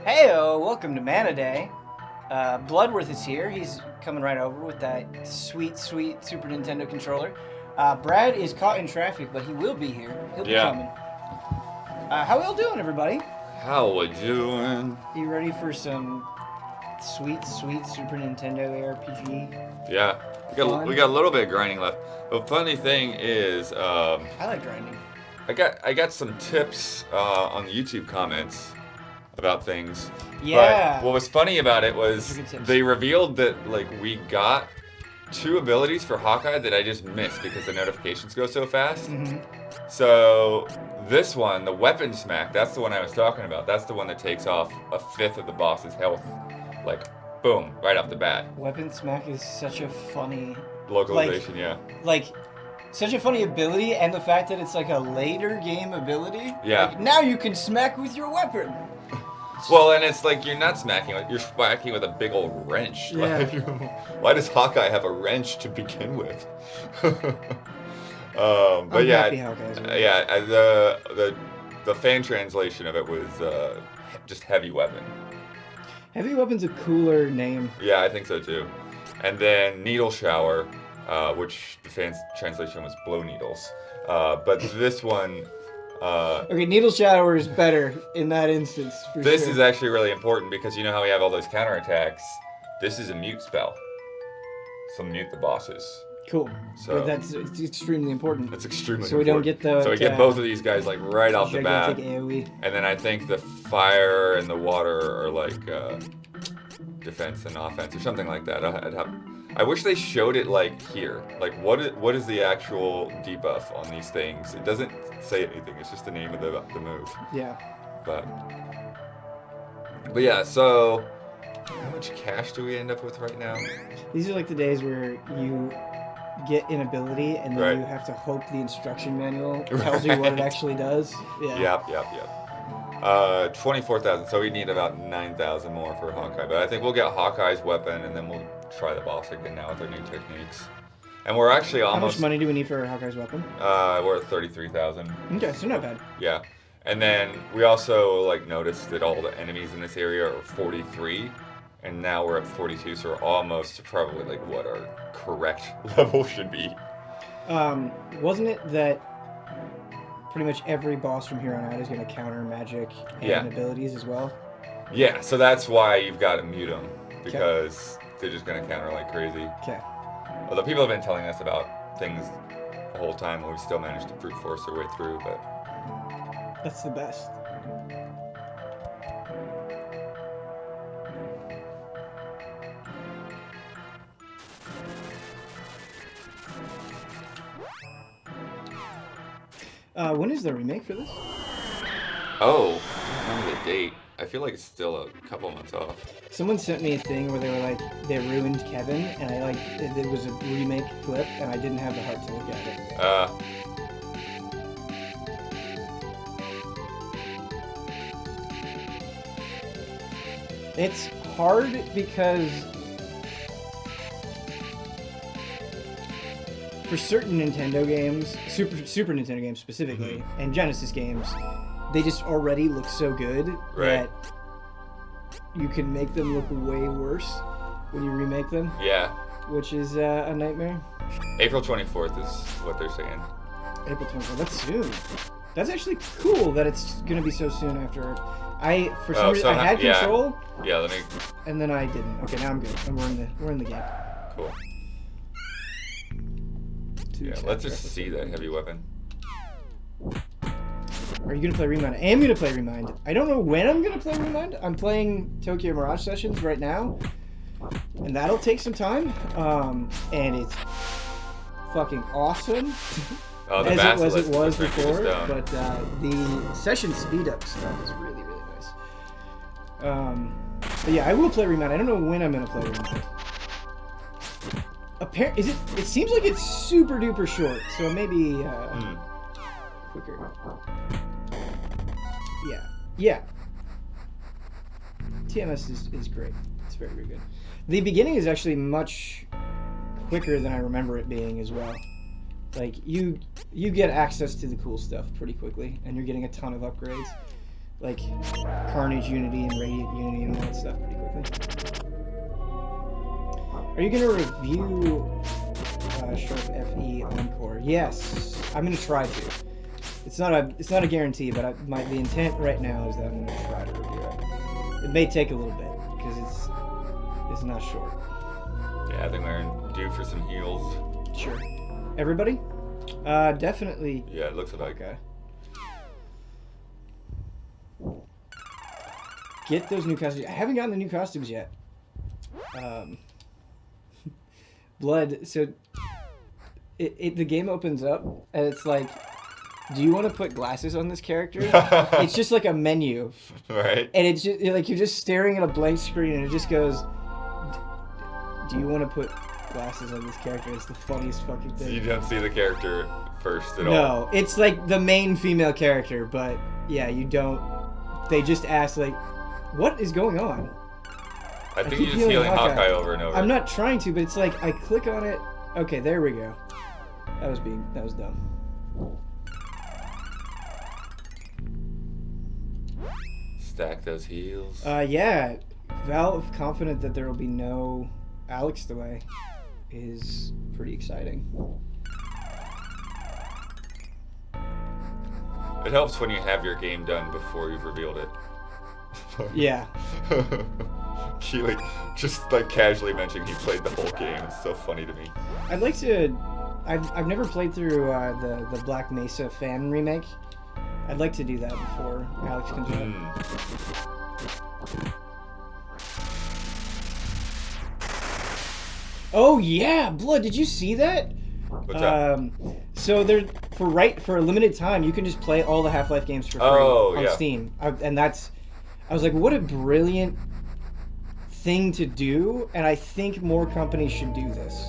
Heyo, welcome to Mana Day. Bloodworth is here. He's coming right over with that sweet Super Nintendo controller. Brad is caught in traffic, but he will be here. He'll be coming. How y'all doing, everybody? How we doing? You ready for some sweet Super Nintendo RPG? Yeah, we got a little bit of grinding left. The funny thing is, I like grinding. I got some tips on the YouTube comments about things. Yeah. But what was funny about it was they revealed that we got 2 abilities for Hawkeye that I just missed because the notifications go so fast. Mm-hmm. So this one, the weapon smack, that's the one I was talking about. That's the one that takes off 1/5 of the boss's health. Boom, right off the bat. Weapon smack is such a funny localization, such a funny ability, and the fact that it's a later game ability. Yeah. Now you can smack with your weapon. Well, and it's you're not smacking, you're whacking with a big old wrench. Yeah. Why does Hawkeye have a wrench to begin with? I'm happy Hawkeye's the fan translation of it was just heavy weapon. Heavy weapon's a cooler name. Yeah, I think so too. And then needle shower, which the fan translation was blow needles. But this one. Okay, needle shower is better in that instance. This is actually really important because you know how we have all those counterattacks? This is a mute spell. So mute the bosses. Cool. So it's extremely important. It's extremely important. So we don't get the. So we get both of these guys right off the bat. AoE. And then I think the fire and the water are defense and offense or something like that. I wish they showed it here. What is the actual debuff on these things? It doesn't say anything. It's just the name of the move. Yeah. But yeah. So how much cash do we end up with right now? These are the days where you get an ability and then you have to hope the instruction manual tells you what it actually does. Yeah. Yep. 24,000. So we need about 9,000 more for Hawkeye. But I think we'll get Hawkeye's weapon and then we'll try the boss again now with our new techniques. And we're actually almost. How much money do we need for Hawkeye's weapon? We're at 33,000. Okay, so not bad. Yeah. And then we also noticed that all the enemies in this area are 43. And now we're at 42, so we're almost to probably what our correct level should be. Wasn't it that pretty much every boss from here on out is going to counter magic and abilities as well? Yeah, so that's why you've got to mute them, because they're just going to counter like crazy. Okay. Although people have been telling us about things the whole time, and we still managed to brute force our way through, but... That's the best. When is the remake for this? Oh, I don't remember the date. I feel like it's still a couple months off. Someone sent me a thing where they were they ruined Kevin, and it was a remake clip, and I didn't have the heart to look at it. It's hard because for certain Nintendo games, Super Nintendo games specifically, and Genesis games, they just already look so good that you can make them look way worse when you remake them. Yeah. Which is a nightmare. April 24th is what they're saying. April 24th. That's soon. That's actually cool that it's going to be so soon after. For some reason, I had control. Yeah, let me. And then I didn't. Okay, now I'm good. And we're in the game. Cool. Yeah, let's just see that heavy weapon. Are you going to play Remind? I am going to play Remind. I don't know when I'm going to play Remind. I'm playing Tokyo Mirage Sessions right now. And that'll take some time. And it's fucking awesome. Oh, the as it was before. But the session speed up stuff is really, really nice. But yeah, I will play Remind. I don't know when I'm going to play Remind. It seems like it's super duper short, so maybe quicker. Yeah. TMS is great. It's very, very good. The beginning is actually much quicker than I remember it being as well. You get access to the cool stuff pretty quickly, and you're getting a ton of upgrades. like Carnage Unity and Radiant Unity and all that stuff pretty quickly. Are you gonna review Sharp FE Encore? Yes, I'm gonna try to. It's not a guarantee, but the intent right now is that I'm gonna try to review it. It may take a little bit because it's not short. Yeah, I think we're due for some heals. Sure. Everybody? Definitely. Yeah, it looks like. Okay. Get those new costumes. I haven't gotten the new costumes yet. Blood. So the game opens up and it's like, do you want to put glasses on this character? It's just like a menu, right? And it's just like you're just staring at a blank screen and it just goes, do you want to put glasses on this character? It's the funniest fucking thing. So you don't see the character first at all? No, it's like the main female character, but yeah, you don't. They just ask like, what is going on? I think you're just healing Hawkeye over and over. I'm not trying to, but it's like I click on it. Okay, there we go. That was dumb. Stack those heals. Yeah. Valve confident that there will be no Alex delay is pretty exciting. It helps when you have your game done before you've revealed it. Yeah. Keely just like casually mentioning he played the whole game. It's so funny to me. I'd like to. I've never played through the Black Mesa fan remake. I'd like to do that before Alex comes out. Oh yeah, Blood! Did you see that? What's that? So they're for a limited time, you can just play all the Half-Life games for free on Steam, and I was like, what a brilliant thing to do, and I think more companies should do this.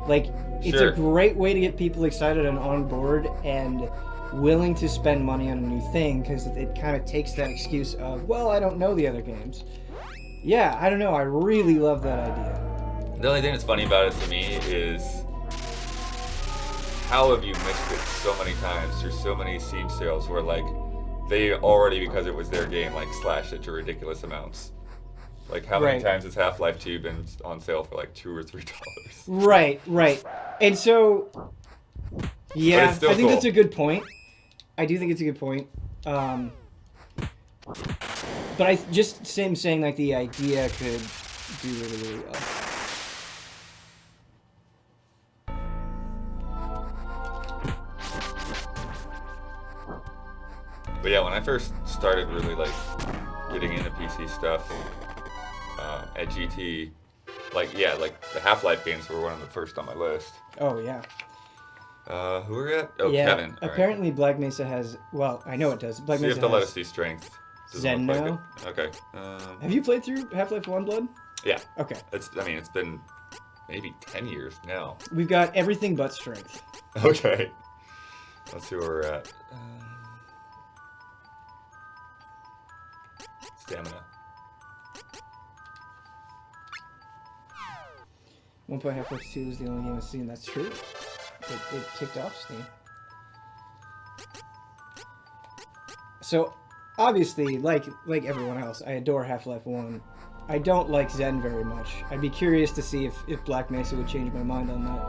Like, it's a great way to get people excited and on board and willing to spend money on a new thing, because it kind of takes that excuse of, well, I don't know the other games. Yeah, I don't know. I really love that idea. The only thing that's funny about it to me is how have you missed it so many times through so many Steam sales where like they already, because it was their game, like slashed it to ridiculous amounts. Like how many times has Half-Life 2 been on sale for like $2 or $3? Right. And so, yeah, I think that's a good point. I do think it's a good point. But just saying like the idea could do really, really well. But yeah, when I first started really like getting into PC stuff at GT, like the Half-Life games were one of the first on my list. Oh yeah. Who are we at? Oh, yeah, Kevin. Apparently, Black Mesa has. Well, I know it does. Black Mesa you have to let us see strength. Zen now. Okay. Have you played through Half-Life 1 Blood? Yeah. Okay. It's been maybe 10 years now. We've got everything but strength. Okay. Let's see where we're at. Stamina. 1.5 Half-Life 2 is the only game I've seen. That's true. It kicked off Steam. So, obviously, like everyone else, I adore Half-Life 1. I don't like Zen very much. I'd be curious to see if Black Mesa would change my mind on that.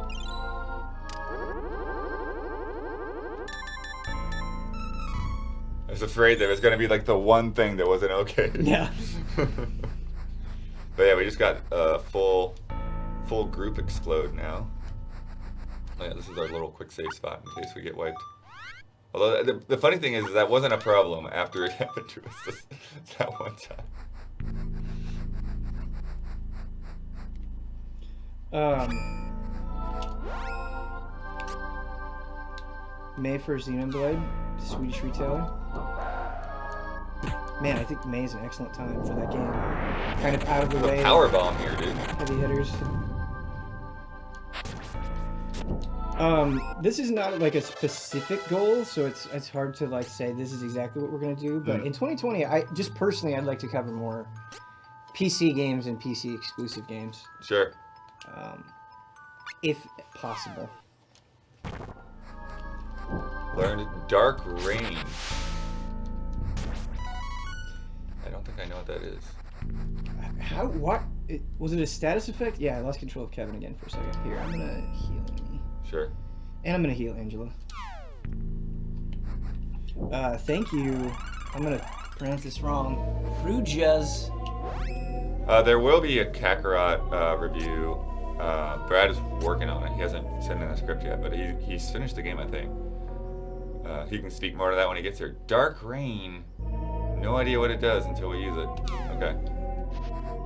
I was afraid there was going to be like the one thing that wasn't okay. Yeah. But yeah, we just got a full group explode now. Oh, yeah, this is our little quick save spot in case we get wiped. Although the funny thing is that wasn't a problem after it happened to us that one time. May for Xenoblade, Swedish retailer. Man, I think May is an excellent time for that game. Kind of out of the way. Power bomb here, dude. Heavy hitters. This is not like a specific goal, so it's hard to like say this is exactly what we're gonna do. But in 2020, I'd like to cover more PC games and PC exclusive games. Sure. If possible. Learned Dark Rain. think I know what that is. How? What? Was it a status effect? Yeah, I lost control of Kevin again for a second. Here, I'm gonna heal me. Sure. And I'm gonna heal Angela. Thank you. I'm gonna pronounce this wrong. Frujas. There will be a Kakarot review. Brad is working on it. He hasn't sent in a script yet, but he's finished the game, I think. He can speak more to that when he gets there. Dark Rain. No idea what it does until we use it. Okay.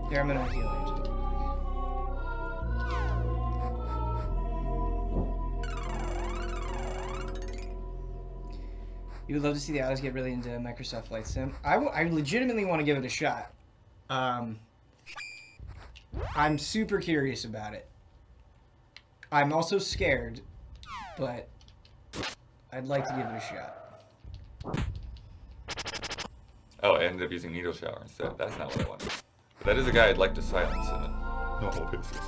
Here, I'm gonna heal Angela. You would love to see the Alex get really into Microsoft Flight Sim. I legitimately want to give it a shot. I'm super curious about it. I'm also scared, but I'd like to give it a shot. Oh, I ended up using Needle Shower instead. That's not what I wanted. But that is a guy I'd like to silence in a normal basis.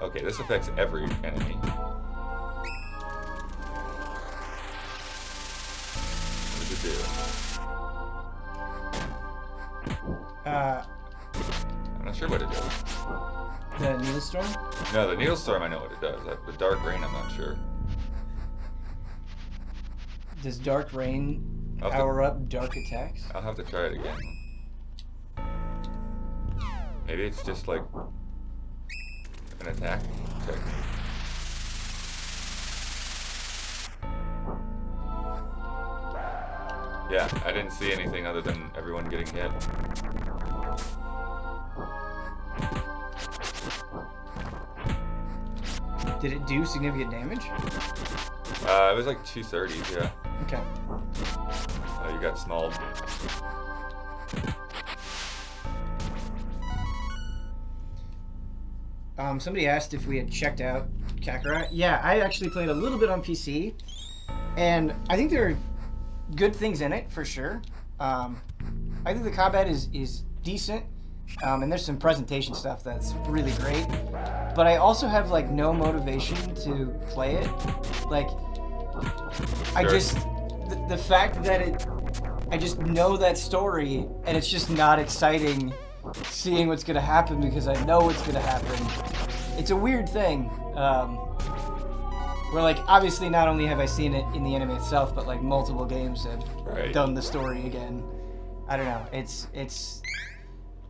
Okay, this affects every enemy. What does it do? I'm not sure what it does. The Needle Storm? No, the Needle Storm I know what it does. The Dark Rain I'm not sure. Does Dark Rain power up dark attacks? I'll have to try it again. Maybe it's just like an attack check. Yeah, I didn't see anything other than everyone getting hit. Did it do significant damage? It was like 230, yeah. Okay. You got small. Somebody asked if we had checked out Kakarot. Yeah, I actually played a little bit on PC, and I think there are good things in it, for sure. I think the combat is decent, and there's some presentation stuff that's really great. But I also have, like, no motivation to play it. Like, I just... The fact that I just know that story, and it's just not exciting seeing what's going to happen because I know what's going to happen. It's a weird thing. Where, like, obviously not only have I seen it in the anime itself, but, like, multiple games have done the story again. I don't know. It's...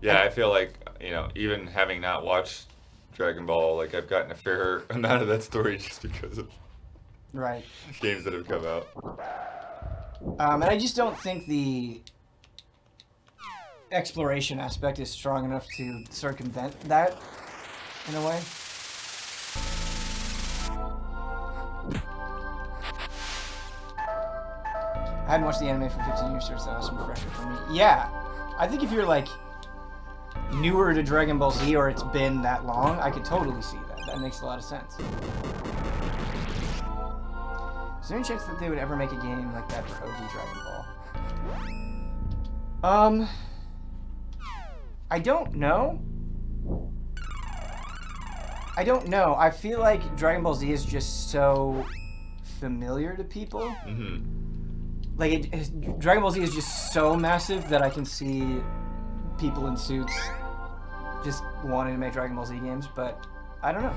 Yeah, I feel like, you know, even having not watched Dragon Ball, like, I've gotten a fair amount of that story just because of games that have come out. And I just don't think the exploration aspect is strong enough to circumvent that, in a way. I hadn't watched the anime for 15 years, so that was some refresher for me. Yeah, I think if you're, like, newer to Dragon Ball Z, or it's been that long, I could totally see that. That makes a lot of sense. Is there any chance that they would ever make a game like that for OG Dragon Ball? I don't know. I feel like Dragon Ball Z is just so familiar to people. Mm-hmm. Like, Dragon Ball Z is just so massive that I can see people in suits just wanting to make Dragon Ball Z games, but I don't know.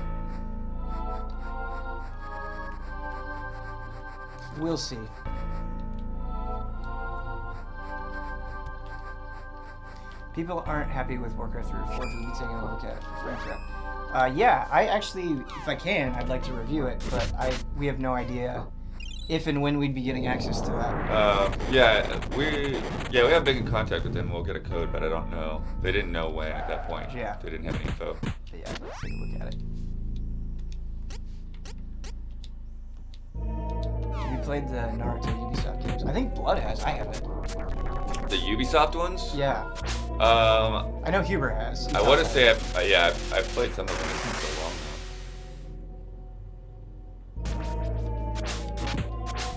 We'll see. People aren't happy with Warcraft 3 or 4, so we'll be taking a look at it for frame trap. Yeah, I actually, if I can, I'd like to review it, but we have no idea if and when we'd be getting access to that. We have been in contact with them. We'll get a code, but I don't know. They didn't know when at that point. Yeah. They didn't have any info. But yeah, let's take a look at it. Have you played the Naruto Ubisoft games? I think Blood has. I haven't. The Ubisoft ones? Yeah. I know Huber has. I want to say I've played some of them. It's been so long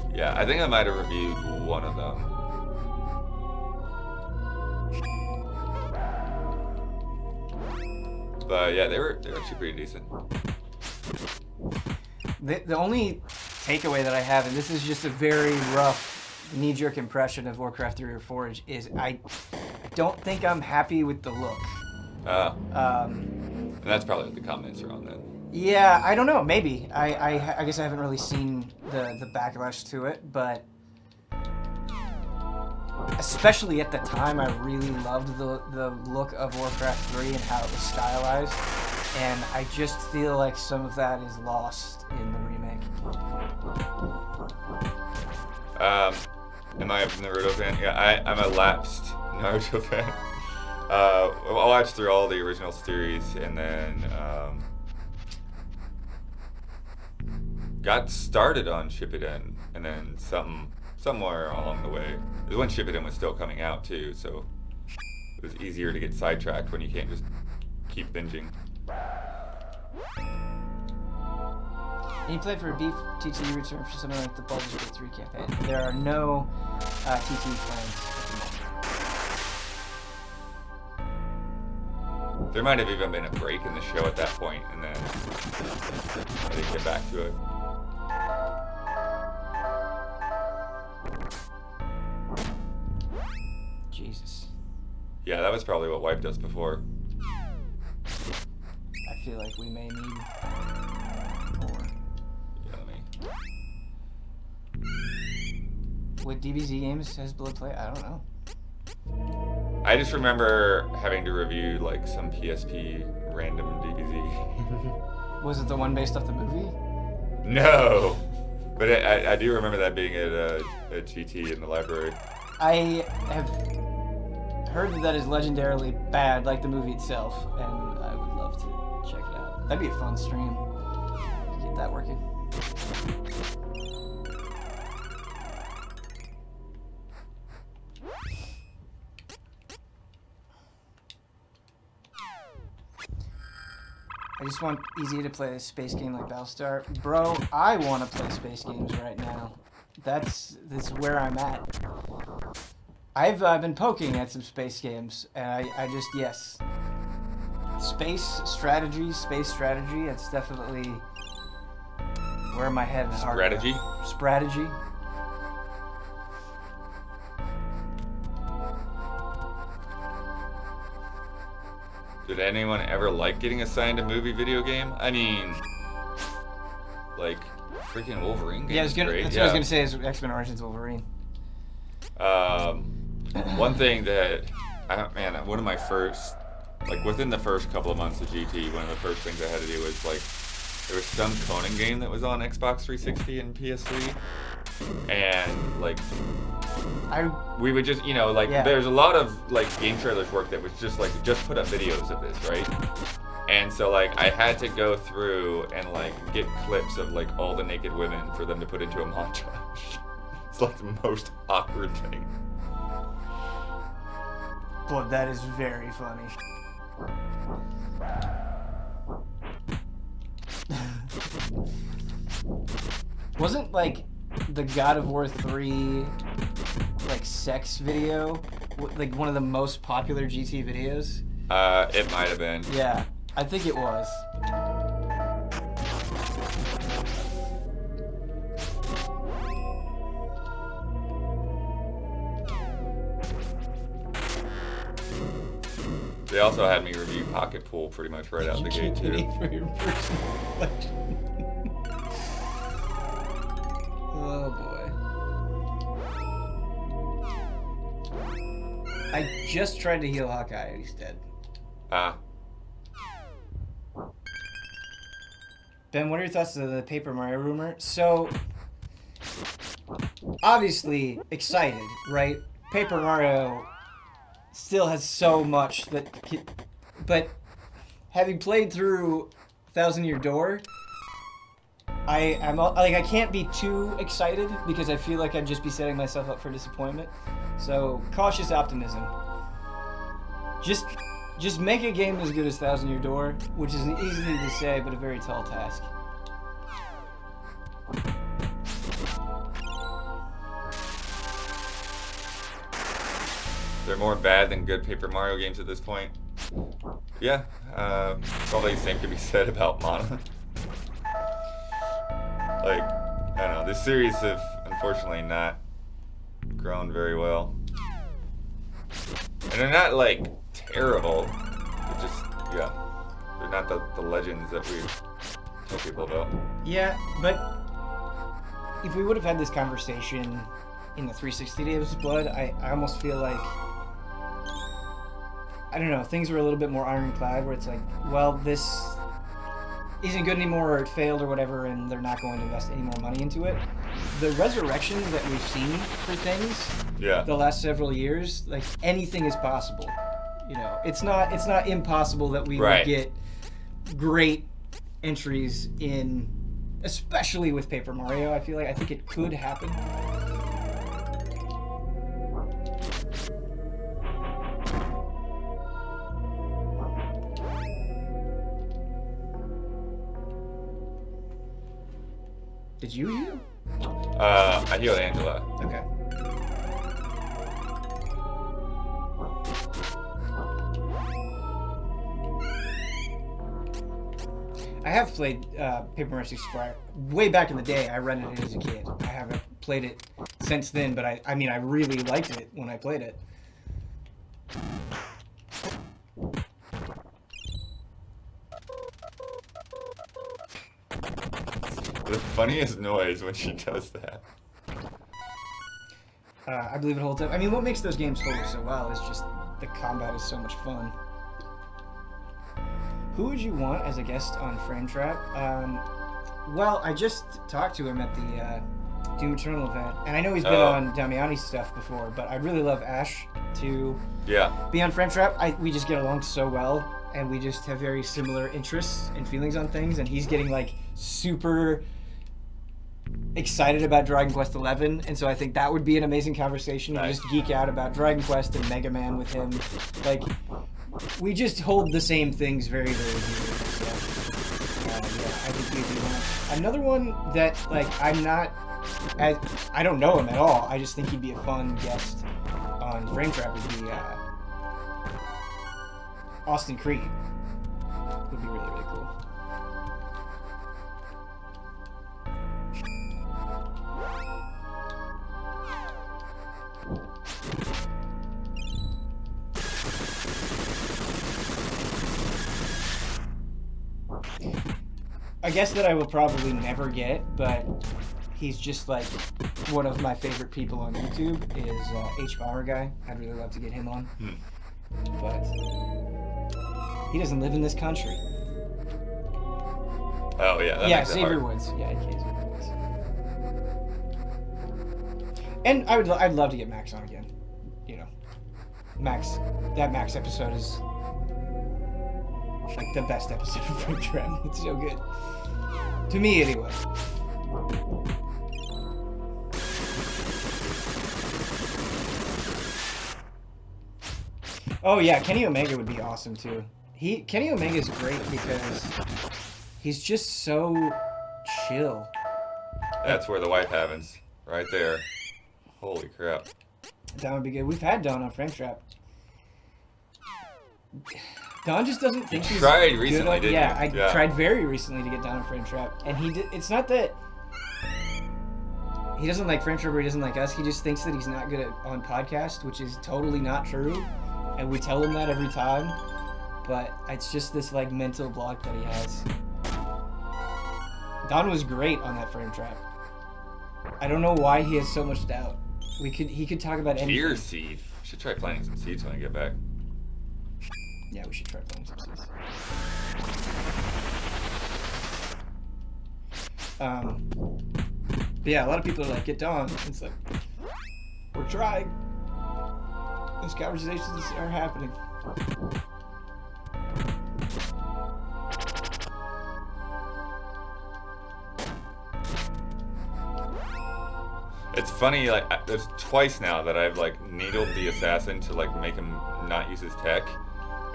now. Yeah, I think I might have reviewed one of them. But yeah, they were actually pretty decent. The only takeaway that I have, and this is just a very rough knee-jerk impression of Warcraft 3 or 4 is I don't think I'm happy with the look. And that's probably what the comments are on then. Yeah, I don't know. Maybe. I guess I haven't really seen the backlash to it, but especially at the time, I really loved the look of Warcraft 3 and how it was stylized, and I just feel like some of that is lost in the remake. Am I a Naruto fan? Yeah, I'm a lapsed Naruto fan. I watched through all the original series and then got started on Shippuden, and then somewhere along the way. It was when Shippuden was still coming out too, so it was easier to get sidetracked when you can't just keep binging. And you played for a Beef TT return for something like the Baldur's Gate 3 campaign. There are no TT plans at the moment. There might have even been a break in the show at that point, and then I didn't get back to it. Jesus. Yeah, that was probably what wiped us before. I feel like we may need more. Yeah, What DBZ games has Blood play? I don't know. I just remember having to review like some PSP random DBZ. Was it the one based off the movie? No, but I do remember that being at a GT in the library. I have heard that is legendarily bad, like the movie itself, and I would love to check it out. That'd be a fun stream. Get that working. I just want easy to play a space game like Battlestar. Bro, I want to play space games right now. That's where I'm at. I've been poking at some space games, and I just, yes. Space strategy, it's definitely where my head and heart are. Strategy. Did anyone ever like getting assigned a movie video game? I mean, like, freaking Wolverine game. Yeah, that's what I was gonna say is X-Men Origins Wolverine. One thing that, one of my first, like within the first couple of months of GT, one of the first things I had to do was like, there was some Conan game that was on Xbox 360 and PS3, and like, we would just, there's a lot of like game trailers work that was just like, just put up videos of this, right? And so like, I had to go through and like get clips of like all the naked women for them to put into a montage. It's like the most awkward thing. But that is very funny. Wasn't like the God of War 3 like sex video like one of the most popular GT videos? It might have been. Yeah, I think it was. They also had me review Pocket Pool pretty much right out the gate too. For your personal collection. Oh boy. I just tried to heal Hawkeye and he's dead. Ben, what are your thoughts on the Paper Mario rumor? So, obviously excited, right? Paper Mario still has so much but having played through Thousand Year Door, I can't be too excited because I feel like I'd just be setting myself up for disappointment. So cautious optimism. Just make a game as good as Thousand Year Door, which is easy to say but a very tall task. They're more bad than good Paper Mario games at this point. Yeah, probably the same could be said about Mana. Like, I don't know, this series have unfortunately not grown very well. And they're not like terrible. They're just, yeah, they're not the legends that we tell people about. Yeah, but if we would have had this conversation in the 360 Days of Blood, I almost feel like, I don't know, things were a little bit more ironclad, where it's like, well, this isn't good anymore, or it failed, or whatever, and they're not going to invest any more money into it. The resurrection that we've seen for things, the last several years, like, anything is possible. You know, it's not impossible that we would get great entries in, especially with Paper Mario. I think it could happen. Did you heal? I healed Angela. Okay. I have played Paper Mario 64 way back in the day. I rented it as a kid. I haven't played it since then, but I mean, I really liked it when I played it. The funniest noise when she does that. I believe it holds up. I mean, what makes those games hold so well is just the combat is so much fun. Who would you want as a guest on Frame Trap? Well, I just talked to him at the Doom Eternal event, and I know he's been on Damiani's stuff before, but I'd really love Ash to be on Frame Trap. We just get along so well, and we just have very similar interests and feelings on things, and he's getting like super excited about Dragon Quest XI, and so I think that would be an amazing conversation. Nice. Just geek out about Dragon Quest and Mega Man with him. Like, we just hold the same things very, very dearly. So, yeah, I think he'd be one. Another one that, like, I don't know him at all. I just think he'd be a fun guest on Frame Trap would be Austin Creed. Would be really, really cool. I guess that I will probably never get, but he's just like one of my favorite people on YouTube is H Bomber Guy. I'd really love to get him on, but he doesn't live in this country. Oh yeah, that makes it Xavier hard. Woods. Yeah, Xavier Woods. And I'd love to get Max on again. You know, that Max episode is like the best episode of Frame Trap. It's so good. To me, anyway. Oh yeah, Kenny Omega would be awesome too. Kenny Omega is great because he's just so chill. That's where the wife happens, right there. Holy crap. That would be good. We've had Don on Frame Trap. Don just doesn't think he's tried recently, good. Didn't you? I tried very recently to get Don on Frame Trap, and he did. It's not that he doesn't like Frame Trap or he doesn't like us. He just thinks that he's not good on podcast, which is totally not true, and we tell him that every time. But it's just this like mental block that he has. Don was great on that Frame Trap. I don't know why he has so much doubt. He could talk about anything. Deer seed. We should try planting some seeds when I get back. Yeah, we should try playing some seeds. But yeah, a lot of people are like, get Don. It's like, we're trying. Those conversations are happening. It's funny, like, there's twice now that I've, like, needled the assassin to, like, make him not use his tech,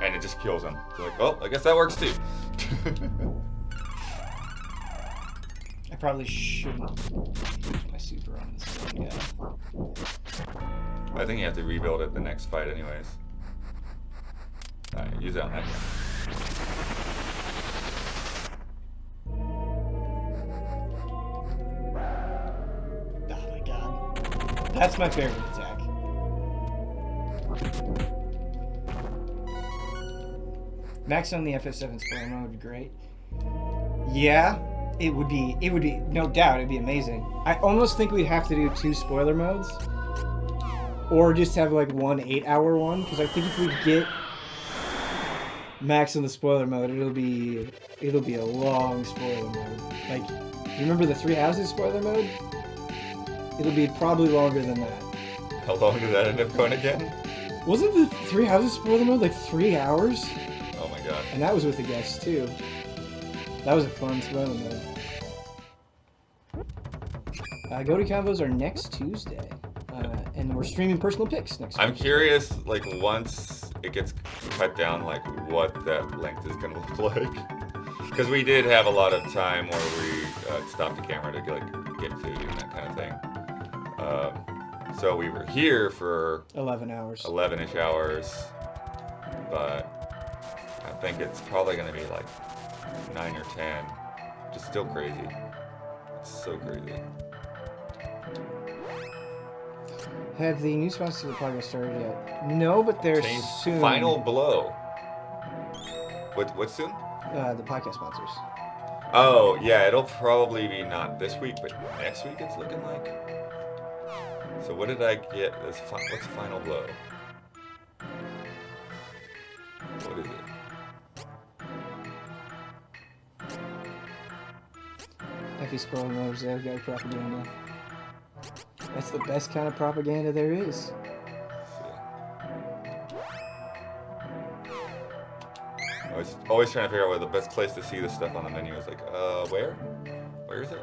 and it just kills him. So, like, well, I guess that works too. I probably shouldn't use my super on this one, yeah. I think you have to rebuild it the next fight anyways. Alright, use it on that guy. That's my favorite attack. Max on the FS7 spoiler mode would be great. Yeah, it would be, no doubt, it'd be amazing. I almost think we'd have to do 2 spoiler modes. Or just have like 1 8-hour one, because I think if we get Max in the spoiler mode, it'll be a long spoiler mode. Like, you remember the 3 houses spoiler mode? It'll be probably longer than that. How long did that end up going again? Wasn't the 3 houses spoiler mode like 3 hours? Oh my god. And that was with the guests too. That was a fun spoiler mode. Go to combos are next Tuesday. And we're streaming personal picks next week. I'm curious, like, once it gets cut down, like, what that length is going to look like. Because we did have a lot of time where we stopped the camera to, like, get food and that kind of thing. So we were here for 11 hours. 11-ish hours. But I think it's probably going to be, like, 9 or 10. Which is still crazy. It's so crazy. Have the new sponsors of the podcast started yet? No, but they're soon. Final blow. What's soon? The podcast sponsors. Oh, yeah, it'll probably be not this week, but next week it's looking like. So what did I get? What's Final Blow? What is it? If you spoil those, they've got propaganda. That's the best kind of propaganda there is. I was always trying to figure out where the best place to see this stuff on the menu is. Like, where? Where is it?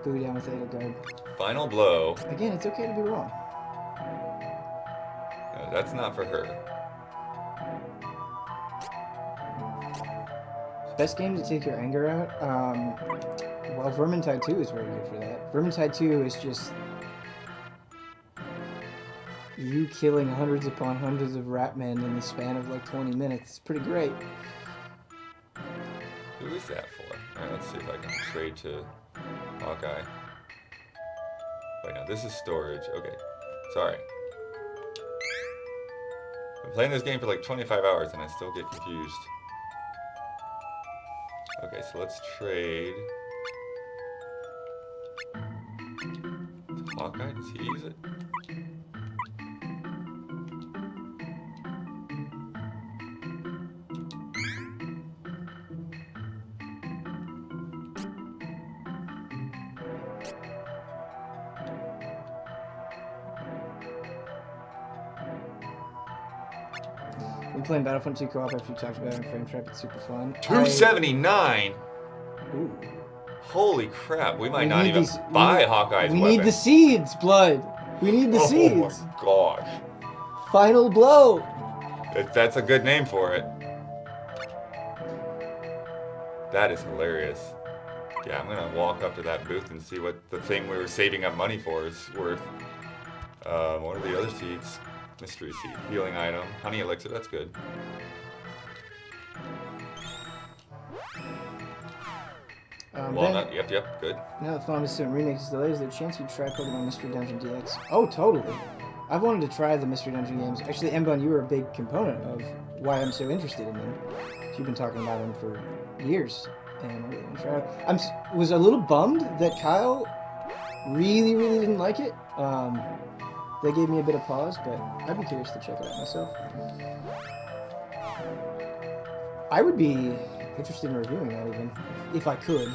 Go down with Edelgard. Final Blow. Again, it's okay to be wrong. No, that's not for her. Best game to take your anger out? Well, Vermintide 2 is very good for that. Vermintide 2 is just you killing hundreds upon hundreds of rat men in the span of like 20 minutes. It's pretty great. Who is that for? Alright, let's see if I can trade to Hawkeye. Wait, no, this is storage. Okay, sorry. Been playing this game for like 25 hours and I still get confused. Okay, so let's trade. Hawkeye, does he use it? Been playing Battlefront 2 co-op after you talked about it on Frame Trap. It's super fun. 279? Ooh. Holy crap, we might not even buy Hawkeye's weapon. We need the seeds, Blood. We need the seeds. Oh my gosh. Final Blow. That's a good name for it. That is hilarious. Yeah, I'm gonna walk up to that booth and see what the thing we were saving up money for is worth. What are the other seeds? Mystery seed, healing item, honey elixir, that's good. Walnut, yep, good. Now that Final Fantasy VII Remake is delayed, is there a chance you'd try Pokemon Mystery Dungeon DX? Oh, totally. I've wanted to try the Mystery Dungeon games. Actually, Mbon, you were a big component of why I'm so interested in them. You've been talking about them for years. And I really want to try it. I was a little bummed that Kyle really didn't like it. That gave me a bit of pause, but I'd be curious to check it out myself. I would be interested in reviewing that even, if I could.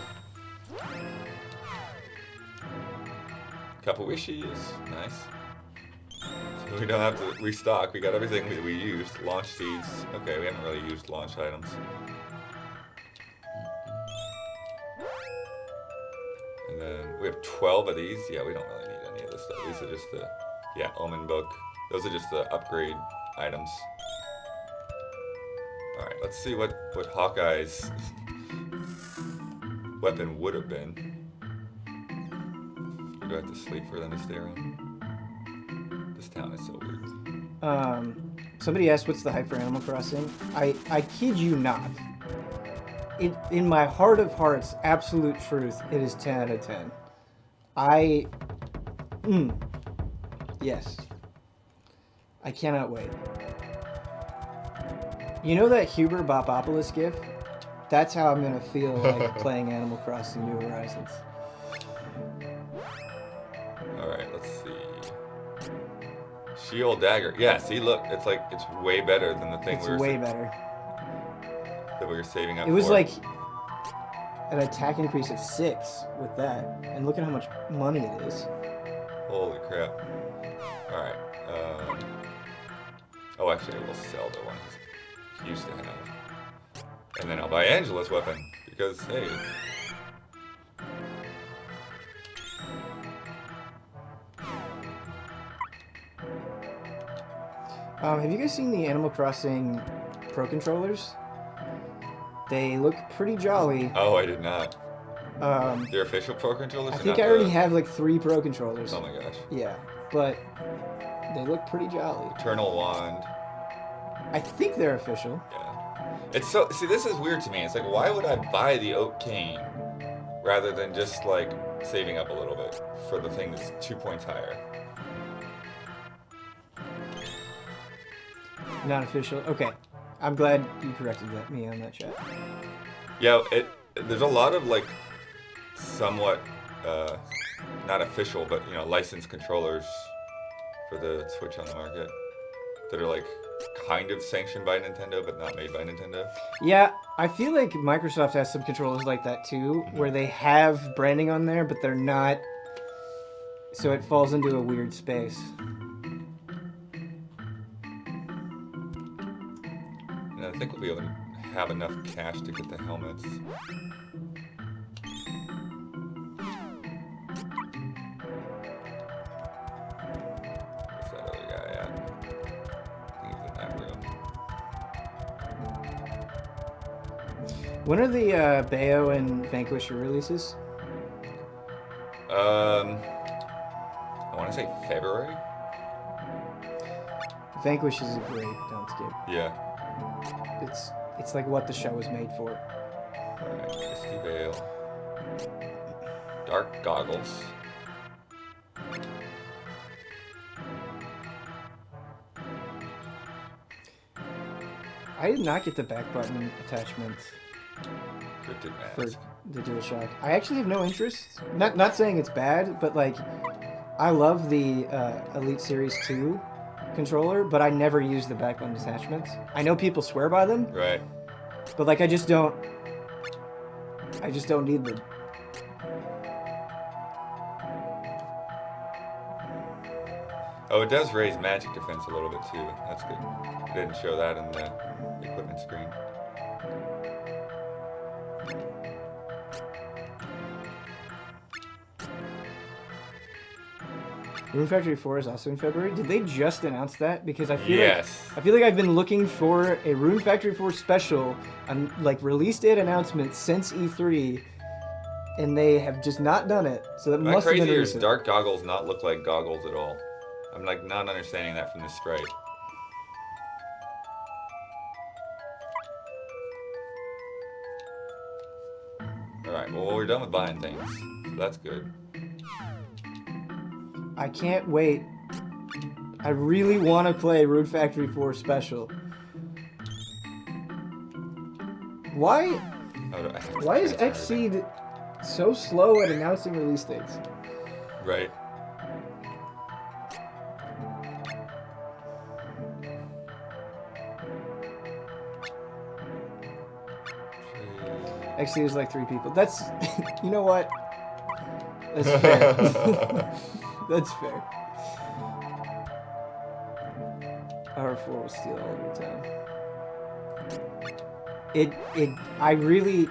Couple wishes, nice. So we don't have to restock, we got everything that we used. Launch seeds, okay, we haven't really used launch items. And then we have 12 of these. Yeah, we don't really need any of this stuff. These are just the, yeah, Omen Book. Those are just the upgrade items. Alright, let's see what Hawkeye's weapon would have been. Or do I have to sleep for them to stare on? This town is so weird. Somebody asked what's the hype for Animal Crossing. I kid you not. In my heart of hearts, absolute truth, it is 10 out of 10. Yes. I cannot wait. You know that Huber Bopopolis gif? That's how I'm gonna feel like playing Animal Crossing New Horizons. Alright, let's see. Shield Dagger. Yeah, see, look, it's like, it's way better than the thing It's way better. That we were saving up It was for. like an attack increase of 6 with that. And look at how much money it is. Holy crap. Alright, oh, actually, I will sell the one he used to have. And then I'll buy Angela's weapon, because, hey... Have you guys seen the Animal Crossing Pro Controllers? They look pretty jolly. Oh, I did not. They're official Pro Controllers? I think I already have like 3 Pro Controllers. Oh my gosh. Yeah, but they look pretty jolly. Eternal Wand. I think they're official. Yeah. It's so... See, this is weird to me. It's like, why would I buy the Oak Cane rather than just, like, saving up a little bit for the thing that's 2 points higher? Not official. Okay. I'm glad you corrected me on that chat. Yeah, there's a lot of, like, somewhat, not official, but, you know, licensed controllers for the Switch on the market that are, like, kind of sanctioned by Nintendo, but not made by Nintendo. Yeah, I feel like Microsoft has some controllers like that, too, where they have branding on there, but they're not... So it falls into a weird space. And I think we'll be able to have enough cash to get the helmets. Where's that other guy at? I think he's in that room. When are the Bayo and Vanquish releases? I want to say February? Vanquish is a great don't skip. Yeah. It's like what the show was made for. Alright, Misty Veil. Dark Goggles. I did not get the back button attachment Cryptid for Mask. the DualShock. I actually have no interest. Not saying it's bad, but like I love the Elite Series 2 controller, but I never use the back button attachments. I know people swear by them. Right. But like I just don't need them. Oh, it does raise magic defense a little bit too. That's good. It didn't show that in the equipment screen. Rune Factory 4 is also in February. Did they just announce that? Because I feel Yes. I feel like I've been looking for a Rune Factory 4 special, like release date announcement since E3, and they have just not done it. So that Am I must have crazy been or recent. does Dark Goggles not look like goggles at all? I'm like not understanding that from the sprite. Alright, well we're done with buying things. So that's good. I can't wait. I really want to play Rune Factory 4 special. Why is Xseed so slow at announcing release dates? Right. Xseed is like 3 people. That's, you know what? That's fair. That's fair. R4 will steal all of your time. I really,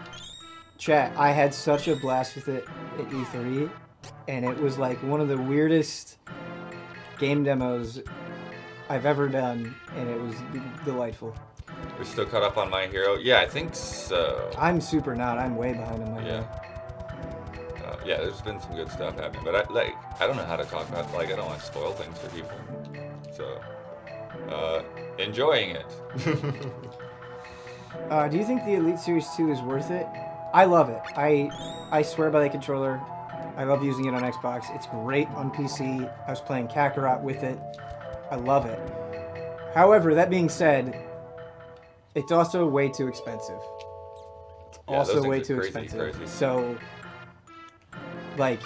chat, I had such a blast with it at E3, and it was like one of the weirdest game demos I've ever done, and it was delightful. We're still caught up on My Hero? Yeah, I think so. I'm super not. I'm way behind on my Yeah. Yeah, there's been some good stuff happening, but I don't know how to talk about, like, I don't want to spoil things for people. So, enjoying it. Do you think the Elite Series 2 is worth it? I love it. I swear by the controller. I love using it on Xbox. It's great on PC. I was playing Kakarot with it. I love it. However, that being said, it's also way too expensive. It's also way too expensive. Crazy. So, like,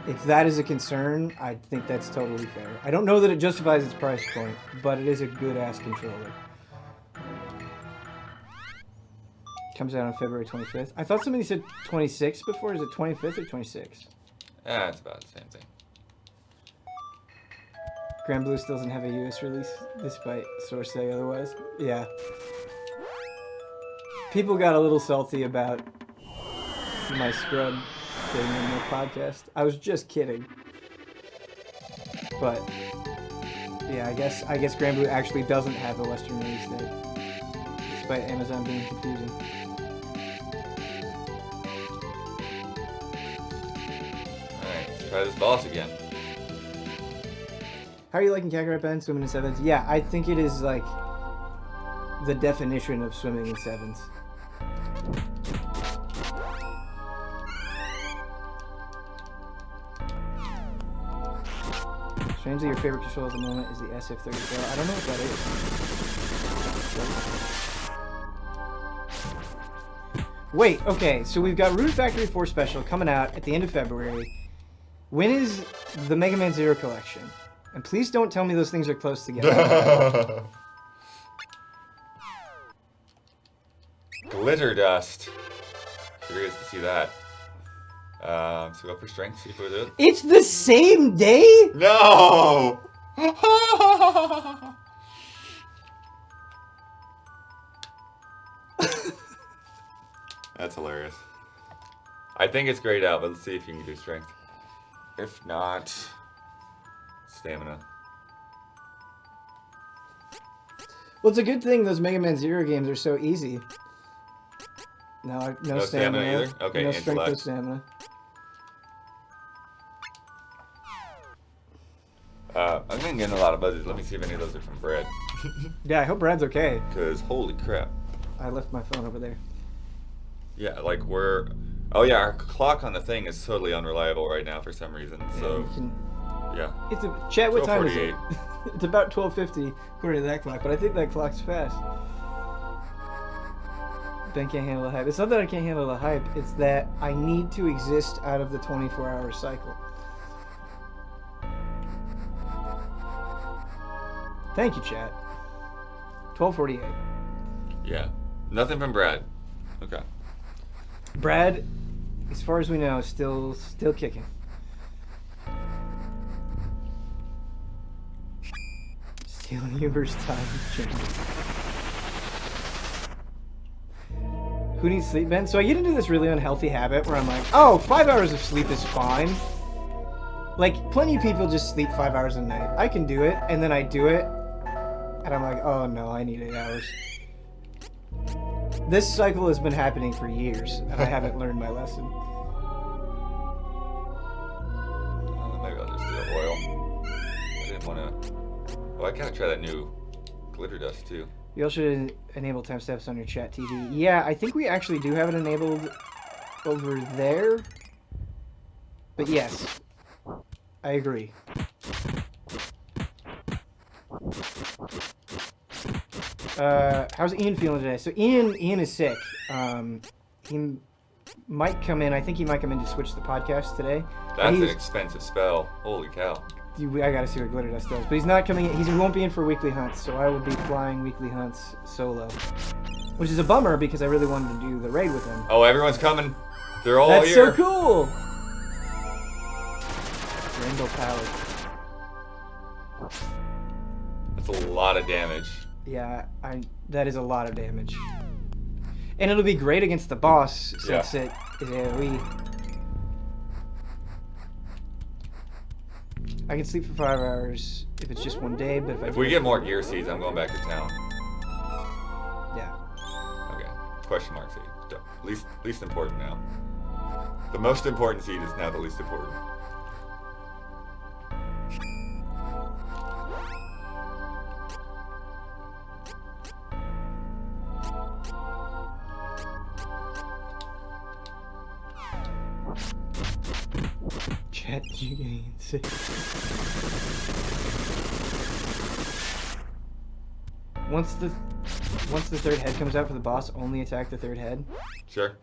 if that is a concern, I think that's totally fair. I don't know that it justifies its price point, but it is a good-ass controller. Comes out on February 25th. I thought somebody said 26th before. Is it 25th or 26th? Yeah, it's about the same thing. Grand Blue still doesn't have a US release, despite source saying otherwise. Yeah. People got a little salty about my scrub thing in the podcast. I was just kidding. But yeah, I guess Grand Blue actually doesn't have a Western release date, despite Amazon being confusing. Alright, let's try this boss again. How are you liking Kakarot, Ben? Swimming in sevens? Yeah, I think it is like the definition of swimming in sevens. Strangely, your favorite controller at the moment is the SF30 Pro. I don't know what that is. Wait, okay, so we've got Rune Factory 4 Special coming out at the end of February. When is the Mega Man Zero Collection? And please don't tell me those things are close together. Glitter dust. Curious to see that. So go for strength, see if we do it. It's the same day? No! That's hilarious. I think it's grayed out, but let's see if you can do strength. If not, stamina. Well, it's a good thing those Mega Man Zero games are so easy. No stamina either? Okay, no intellect. strength, no stamina. I'm getting a lot of buzzes. Let me see if any of those are from Brad. Yeah, I hope Brad's okay. Because, holy crap. I left my phone over there. Yeah, like we're... Oh yeah, our clock on the thing is totally unreliable right now for some reason, so... Yeah. It's a... Chat, what time is it? 12:48. It's about 12:50 according to that clock, but I think that clock's fast. Ben can't handle the hype. It's not that I can't handle the hype, it's that I need to exist out of the 24-hour cycle. Thank you, chat. 12:48. Yeah. Nothing from Brad. Okay. Brad, as far as we know, is still kicking. Stealing Uber's time. Who needs sleep, Ben? So I get into this really unhealthy habit where I'm like, oh, 5 hours of sleep is fine. Like, plenty of people just sleep 5 hours a night. I can do it, and then I do it, and I'm like, oh no, I need 8 hours. This cycle has been happening for years, and I haven't learned my lesson. Maybe I'll just do oil. I didn't want to... Oh, I gotta try that new glitter dust, too. You also should enable timestamps on your chat TV. Yeah, I think we actually do have it enabled over there. But yes, I agree. How's Ian feeling today? So Ian is sick. He might come in. I think he might come in to switch the podcast today. That's an expensive spell. Holy cow. I gotta see what Glitter Dust does. But he's not coming in. He won't be in for weekly hunts, so I will be flying weekly hunts solo. Which is a bummer because I really wanted to do the raid with him. Oh, everyone's coming. They're all here. That's so cool! Rainbow Power. That's a lot of damage. Yeah, that is a lot of damage. And it'll be great against the boss since it is AoE. I can sleep for 5 hours if it's just one day, but if we get more gear seeds, I'm going back to town. Yeah. Okay. Question mark seed. Least important now. The most important seed is now the least important. chat, did you get insane? Once the third head comes out for the boss, only attack the third head. Sure.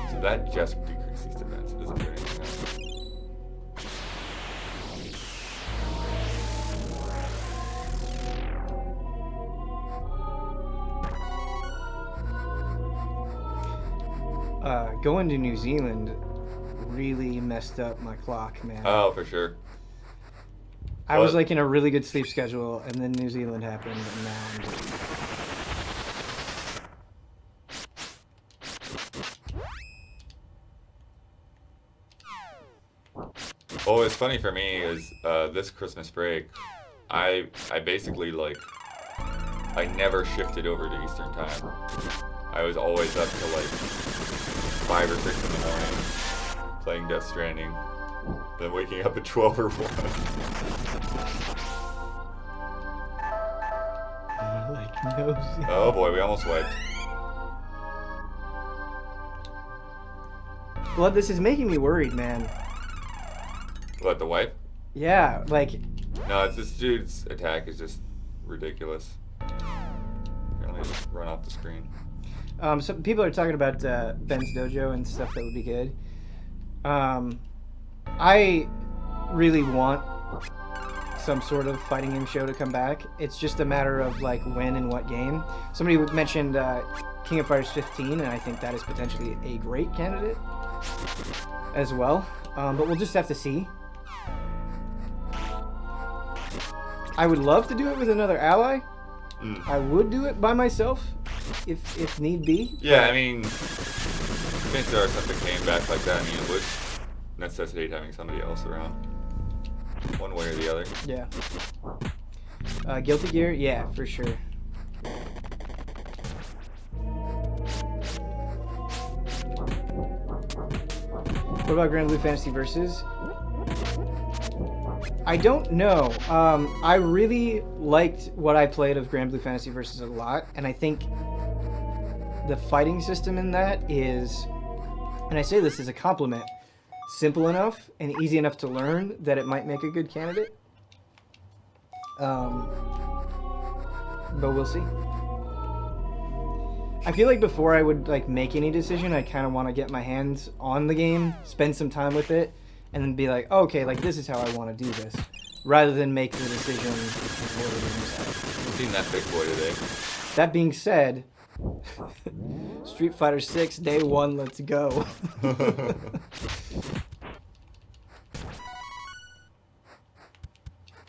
So that just decreases defense. It doesn't do anything else. Going to New Zealand really messed up my clock, man. Oh, for sure. I was like in a really good sleep schedule, and then New Zealand happened, and now I'm just... Oh, what's funny for me is this Christmas break, I basically like, I never shifted over to Eastern time. I was always up till like 5 or 6 in the morning playing Death Stranding, then waking up at 12 or 1. Like no. Oh boy, we almost wiped. Blood, this is making me worried, man. What, the wipe? Yeah, like... No, it's this dude's attack is just ridiculous. Apparently just run off the screen. Some people are talking about Ben's Dojo and stuff that would be good. I really want some sort of fighting game show to come back. It's just a matter of like when and what game. Somebody mentioned King of Fighters 15, and I think that is potentially a great candidate as well. But we'll just have to see. I would love to do it with another ally. I would do it by myself if need be. Yeah, I mean, if there or something came back like that, I mean, it would necessitate having somebody else around, one way or the other. Yeah. Guilty Gear, yeah, for sure. What about Grand Blue Fantasy Versus? I don't know. I really liked what I played of Grand Blue Fantasy Versus a lot, and I think the fighting system in that is, and I say this as a compliment, simple enough and easy enough to learn that it might make a good candidate. But we'll see. I feel like before I would like make any decision, I kind of want to get my hands on the game, spend some time with it, and then be like, okay, like this is how I want to do this, rather than make the decision before the game's out. I've seen that big boy today. That being said, Street Fighter 6 Day 1, let's go.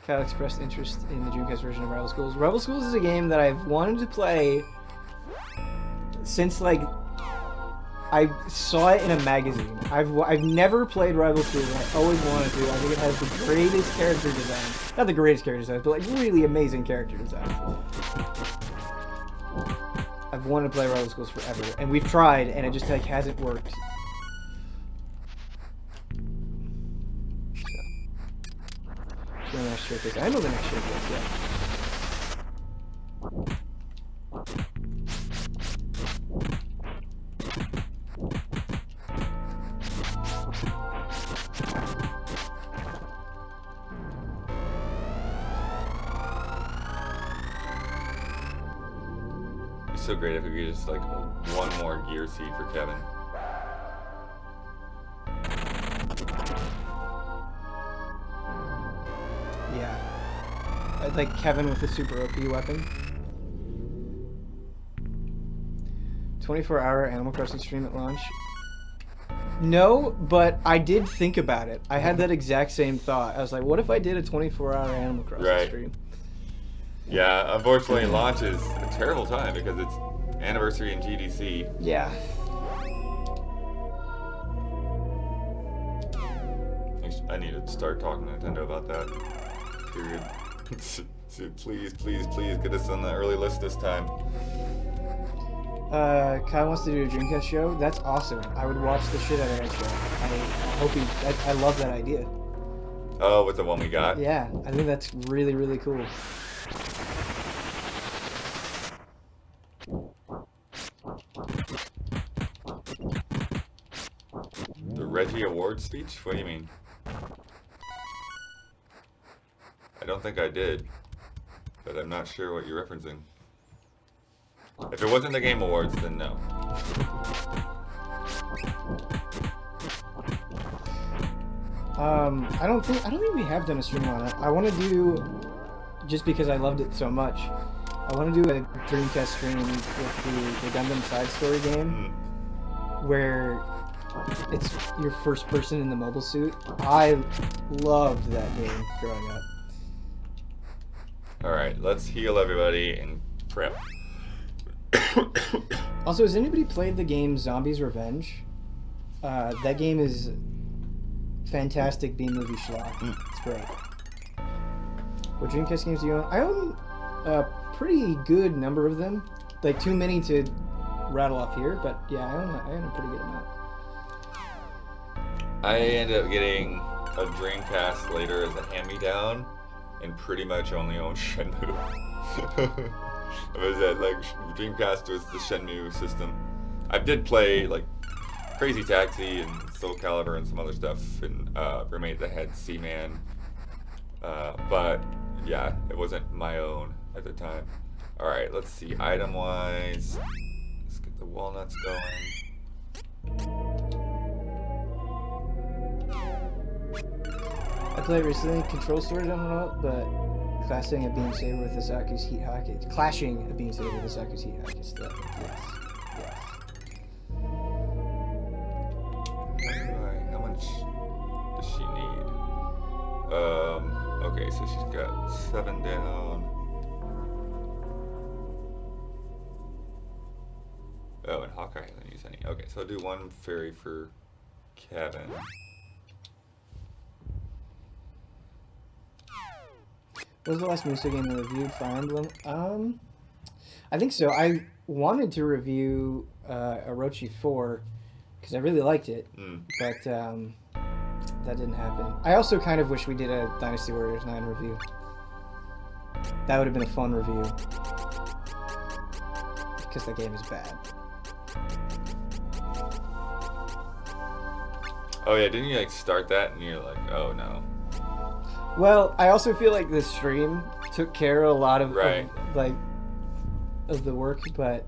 Kyle expressed interest in the Dreamcast version of Rival Schools. Rival Schools is a game that I've wanted to play since like I saw it in a magazine. I've never played Rival Schools, and I always wanted to. I think it has the greatest character design. Not the greatest character design, but like really amazing character design. I've wanted to play Rival Schools forever, and we've tried, and it just like hasn't worked. So the next trick is, I know the next trick is, yeah. It's so great if we could just like one more gear seed for Kevin. Yeah. I'd like Kevin with a super OP weapon. 24-hour Animal Crossing stream at launch. No, but I did think about it. I had that exact same thought. I was like, what if I did a 24-hour Animal Crossing stream? Yeah, unfortunately, launch is a terrible time because it's anniversary in GDC. Yeah. I need to start talking to Nintendo about that. Period. Please, please, please get us on the early list this time. Kyle wants to do a Dreamcast show. That's awesome. I would watch the shit out of that show. I hope I love that idea. Oh, with the one we got? Yeah, I think that's really, really cool. The Reggie Award speech? What do you mean? I don't think I did, but I'm not sure what you're referencing. If it wasn't the Game Awards, then no. I don't think we have done a stream on it. I want to do, just because I loved it so much, I want to do a Dreamcast stream with the Gundam side story game, where it's your first person in the mobile suit. I loved that game growing up. Alright, let's heal everybody and prep. Also, has anybody played the game Zombies Revenge? That game is fantastic B-movie schlock. It's great. What Dreamcast games do you own? I own a pretty good number of them. Like, too many to rattle off here, but yeah, I own a pretty good amount. I ended up getting a Dreamcast later as a hand-me-down, and pretty much only own Shenmue. It was that, like, Dreamcast was the Shenmue system. I did play, like, Crazy Taxi and Soul Calibur and some other stuff, and Roommate the Head, Seaman. But, yeah, it wasn't my own at the time. Alright, let's see. Item-wise, let's get the walnuts going. I played recently. Control storage, I don't know, but clashing a beam saber with a Zaku's heat hack. Clashing a beam saber with a Zaku's heat hack is the yes. Alright, how much does she need? Okay, so she's got 7 down. Oh, and Hawkeye hasn't used any. Okay, so I'll do 1 fairy for Kevin. What was the last Muso game I reviewed? Fire Emblem? I think so. I wanted to review Orochi 4 because I really liked it, but that didn't happen. I also kind of wish we did a Dynasty Warriors 9 review. That would have been a fun review because the game is bad. Oh yeah, didn't you like start that and you're like, oh no. Well, I also feel like the stream took care of a lot of, of the work, but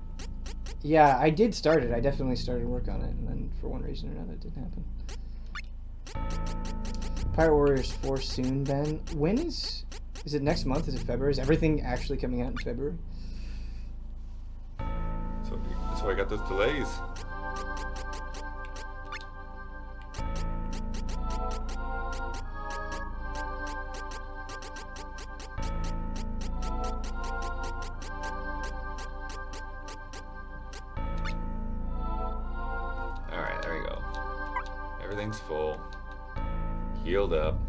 yeah, I did start it. I definitely started work on it, and then for one reason or another, it didn't happen. Pirate Warriors 4 soon, Ben. When is it next month? Is it February? Is everything actually coming out in February? So that's why I got those delays. Everything's full. Healed up.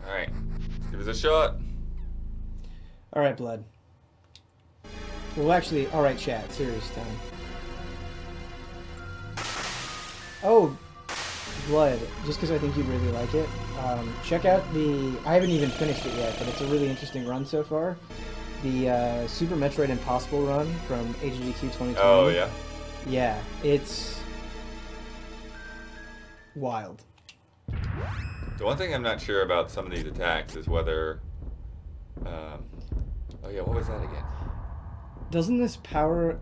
Alright. Let's give this a shot. Alright, Blood. Well, actually, alright, chat. Serious time. Oh, Blood. Just because I think you'd really like it. Check out I haven't even finished it yet, but it's a really interesting run so far. The Super Metroid Impossible run from HDQ 2020. Oh, yeah? Yeah, it's wild. The one thing I'm not sure about some of these attacks is whether... oh yeah, what was that again? Does this power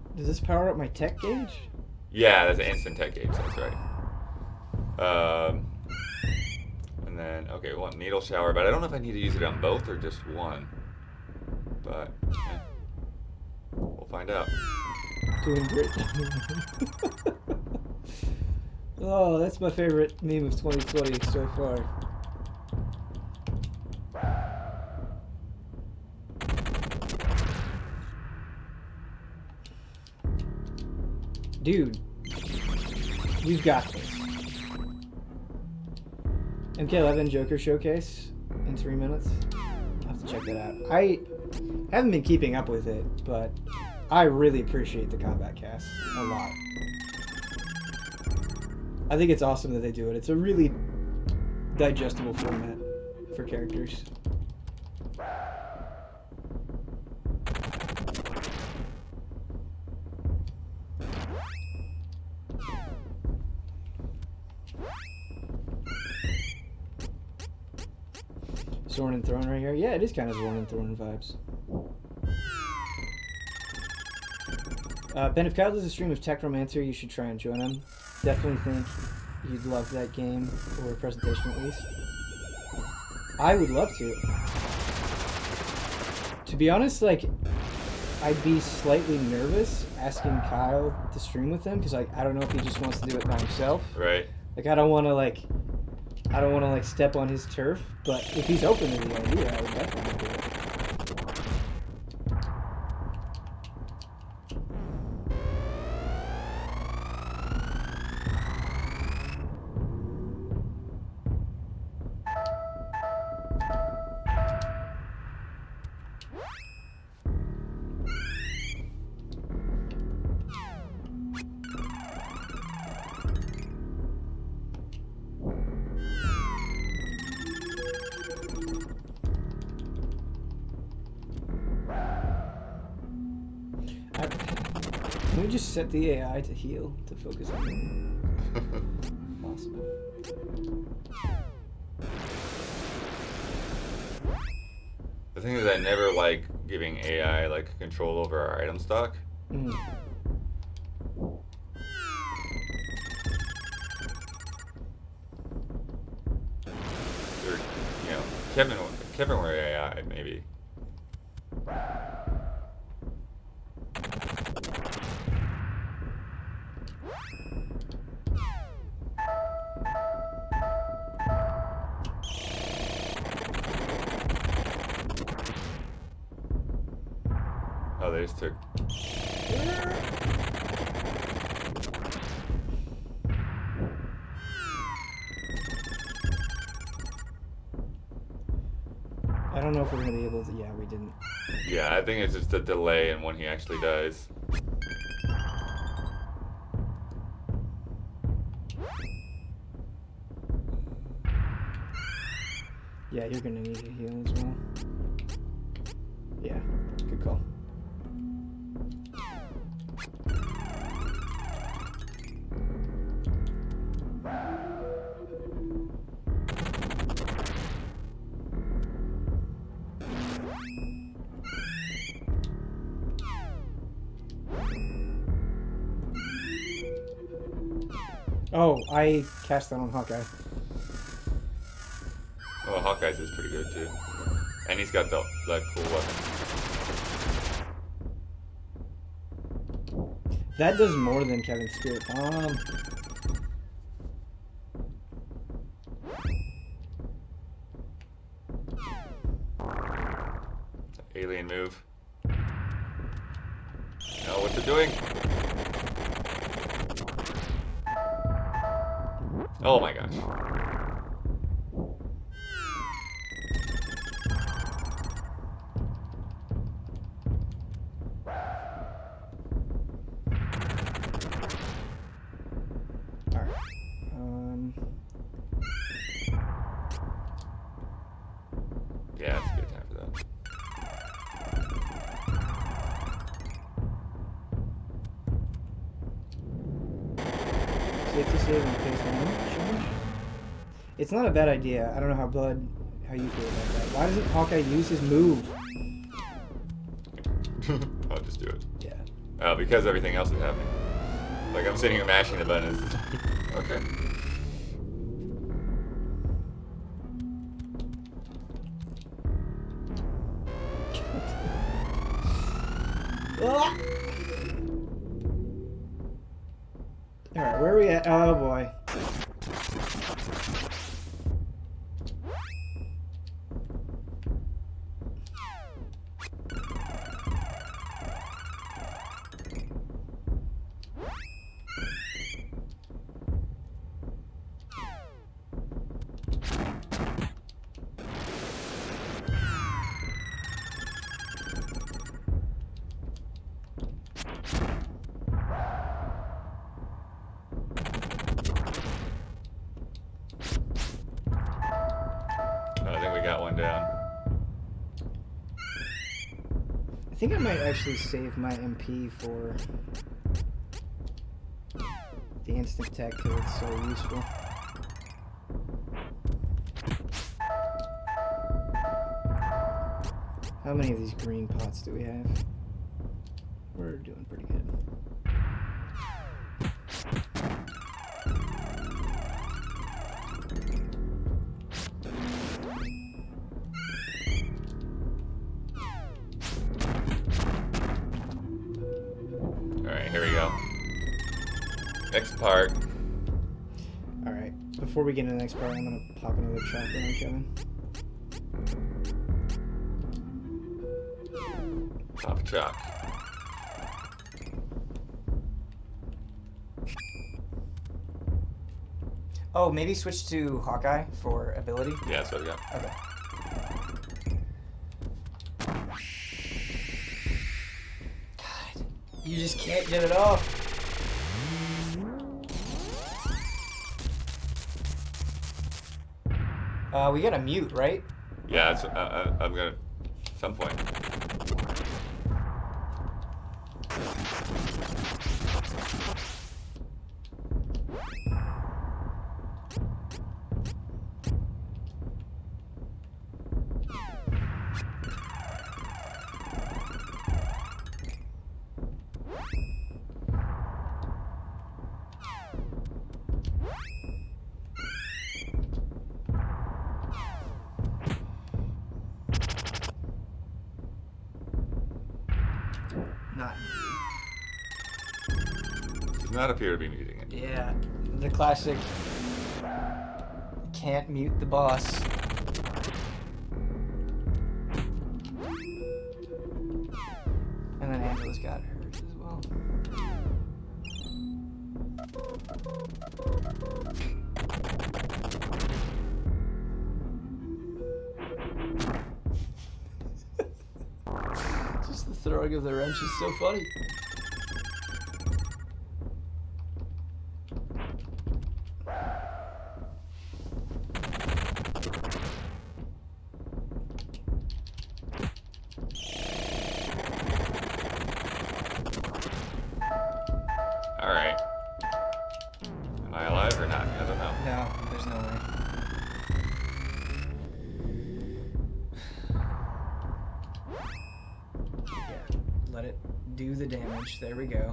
up my tech gauge? Yeah, that's an instant tech gauge, that's right. And then, okay, one needle shower, but I don't know if I need to use it on both or just one. But, yeah. We'll find out. Doing great. Oh, that's my favorite meme of 2020 so far. Dude, you've got this. MK11 Joker Showcase in 3 minutes. I'll have to check that out. I haven't been keeping up with it, but I really appreciate the combat cast a lot. I think it's awesome that they do it. It's a really digestible format for characters. Sword and Throne right here. Yeah, it is kind of Sword and Throne vibes. Ben, if Kyle does a stream of Techromancer, you should try and join him. Definitely think you'd love that game, or a presentation at least. I would love to. To be honest, like, I'd be slightly nervous asking Kyle to stream with him, because like, I don't know if he just wants to do it by himself. Right. Like, I don't want to step on his turf, but if he's open to the idea, I would definitely do it. Can we just set the AI to heal, to focus on it? Possible. The thing is, I never like giving AI like control over our item stock. Mm. Or, you know, Kevin were AI maybe. Oh, they just took. I don't know if we're going to be able to... Yeah, we didn't. Yeah, I think it's just a delay in when he actually dies. Yeah, you're going to need a heal as well. Yeah, good call. Oh, I cast that on Hawkeye. Oh, Hawkeye's is pretty good too. And he's got that cool weapon. That does more than Kevin's Spirit Bomb. Alien move. Know what they're doing. Oh my gosh. Alright. Yeah, it's a good time for that. Safe to save in phase 1 change? It's not a bad idea. I don't know how you feel about that. Why doesn't Hawkeye use his move? I'll just do it. Yeah. Oh, because everything else is happening. Like, I'm sitting here mashing the buttons. Okay. Alright, where are we at? Oh boy. one down. I think I might actually save my MP for the instant attack because it's so useful. How many of these green pots do we have? We're doing pretty good. Alright, here we go. Next part. Alright, before we get into the next part, I'm gonna pop another chocolate on Kevin. Pop a chalk. Oh, maybe switch to Hawkeye for ability? Yeah, that's what I got. Okay. God, you just can't get it off. We gotta mute, right? Yeah, it's, I'm gonna... At some point. Not. Does not appear to be muting it. Yeah, the classic can't mute the boss. And then Angela's got hers as well. Just the throwing of the wrench is so funny. Alright. Am I alive or not? I don't know. No, there's no way. Yeah, let it do the damage. There we go.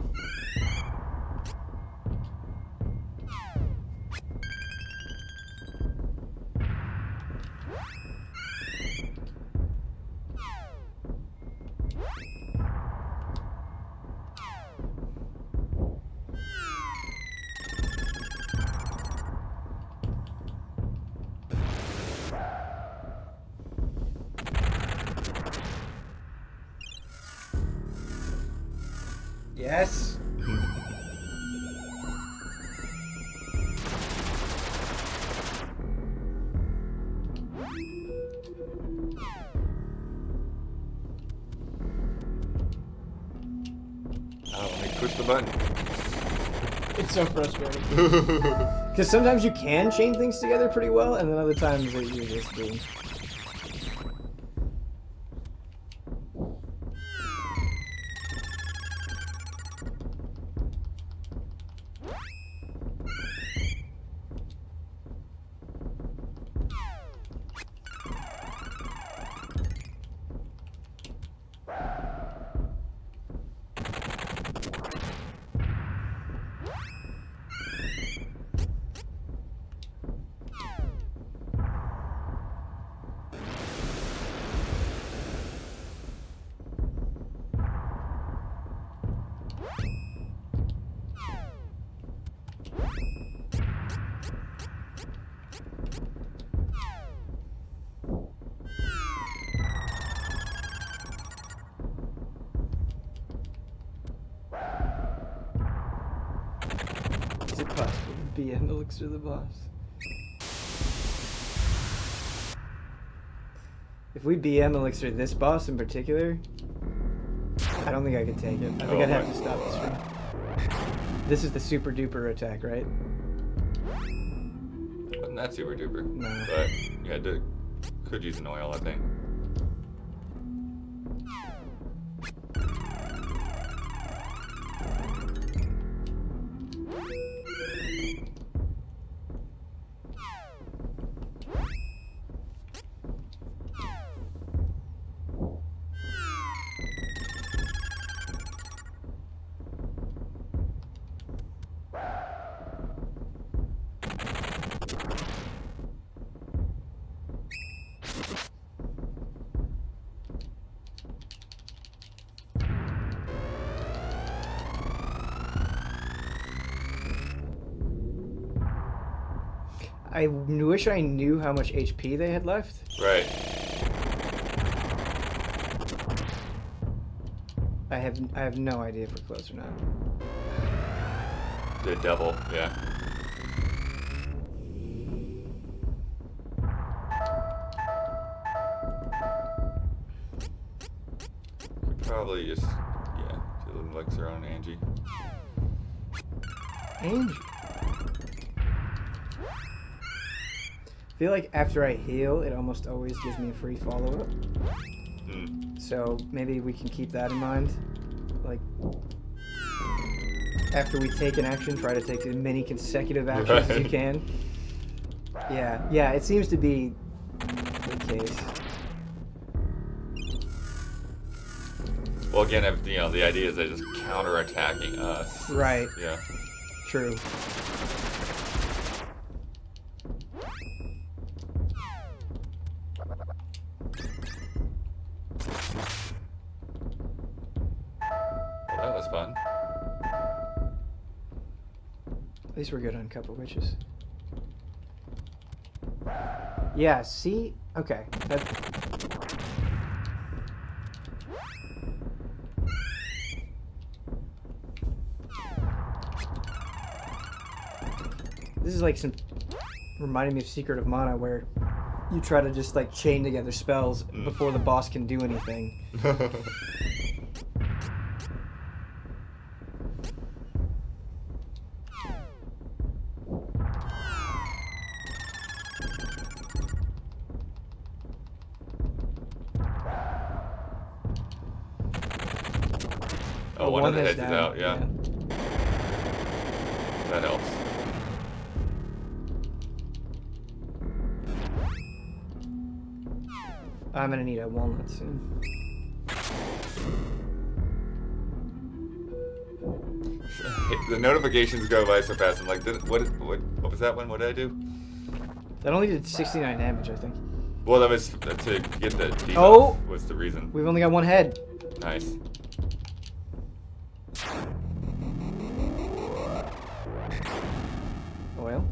Yes. Oh, let me push the button. It's so frustrating. Because sometimes you can chain things together pretty well, and then other times you're just doing. Is it possible to be an elixir the boss? If we BM elixir this boss in particular, I don't think I could take it. I think I'd have to stop the stream. This is the super duper attack, right? Wasn't that super duper? No. But you had to Could use an oil, I think. I wish I knew how much HP they had left. Right. I have no idea if we're close or not. The devil, yeah. Could probably just, yeah, do the elixir on Angie. Angie. I feel like after I heal, it almost always gives me a free follow-up. So maybe we can keep that in mind. Like, after we take an action, try to take as many consecutive actions as you can. Yeah, it seems to be the case. Well, again, you know, the idea is they're just counterattacking us. Right. Yeah. True. Well, that was fun. At least we're good on a couple witches. Yeah, see? Okay. This is like some... reminding me of Secret of Mana, where you try to just like chain together spells before the boss can do anything. Oh, one of the heads is out, yeah. That helps. I'm gonna need a walnut soon. The notifications go by so fast. I'm like, what was that one? What did I do? That only did 69 damage, I think. Well, that was to get the debuff. Oh! Was the reason. We've only got one head. Nice. Oil?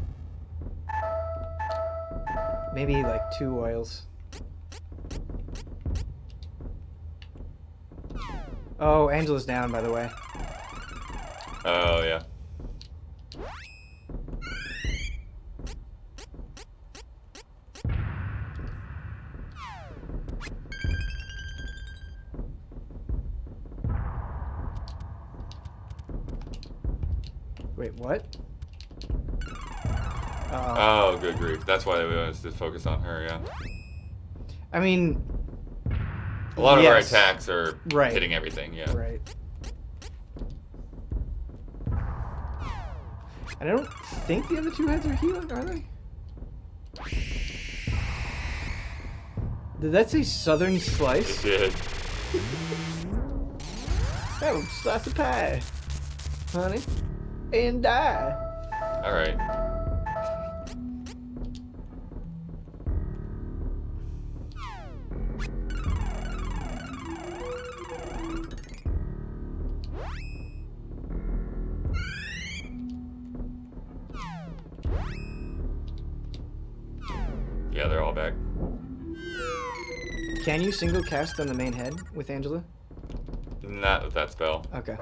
Maybe like 2 oils. Oh, Angela's down, by the way. Oh, yeah. Wait, what? Oh, good grief. That's why we wanted us to focus on her, yeah. I mean... A lot of our attacks are right. hitting everything, yeah. Right. And I don't think the other 2 heads are healing, are they? Did that say Southern Slice? It did. Oh, slice of pie, honey, and die. All right. Yeah, they're all back. Can you single cast on the main head with Angela? Not with that spell. Okay.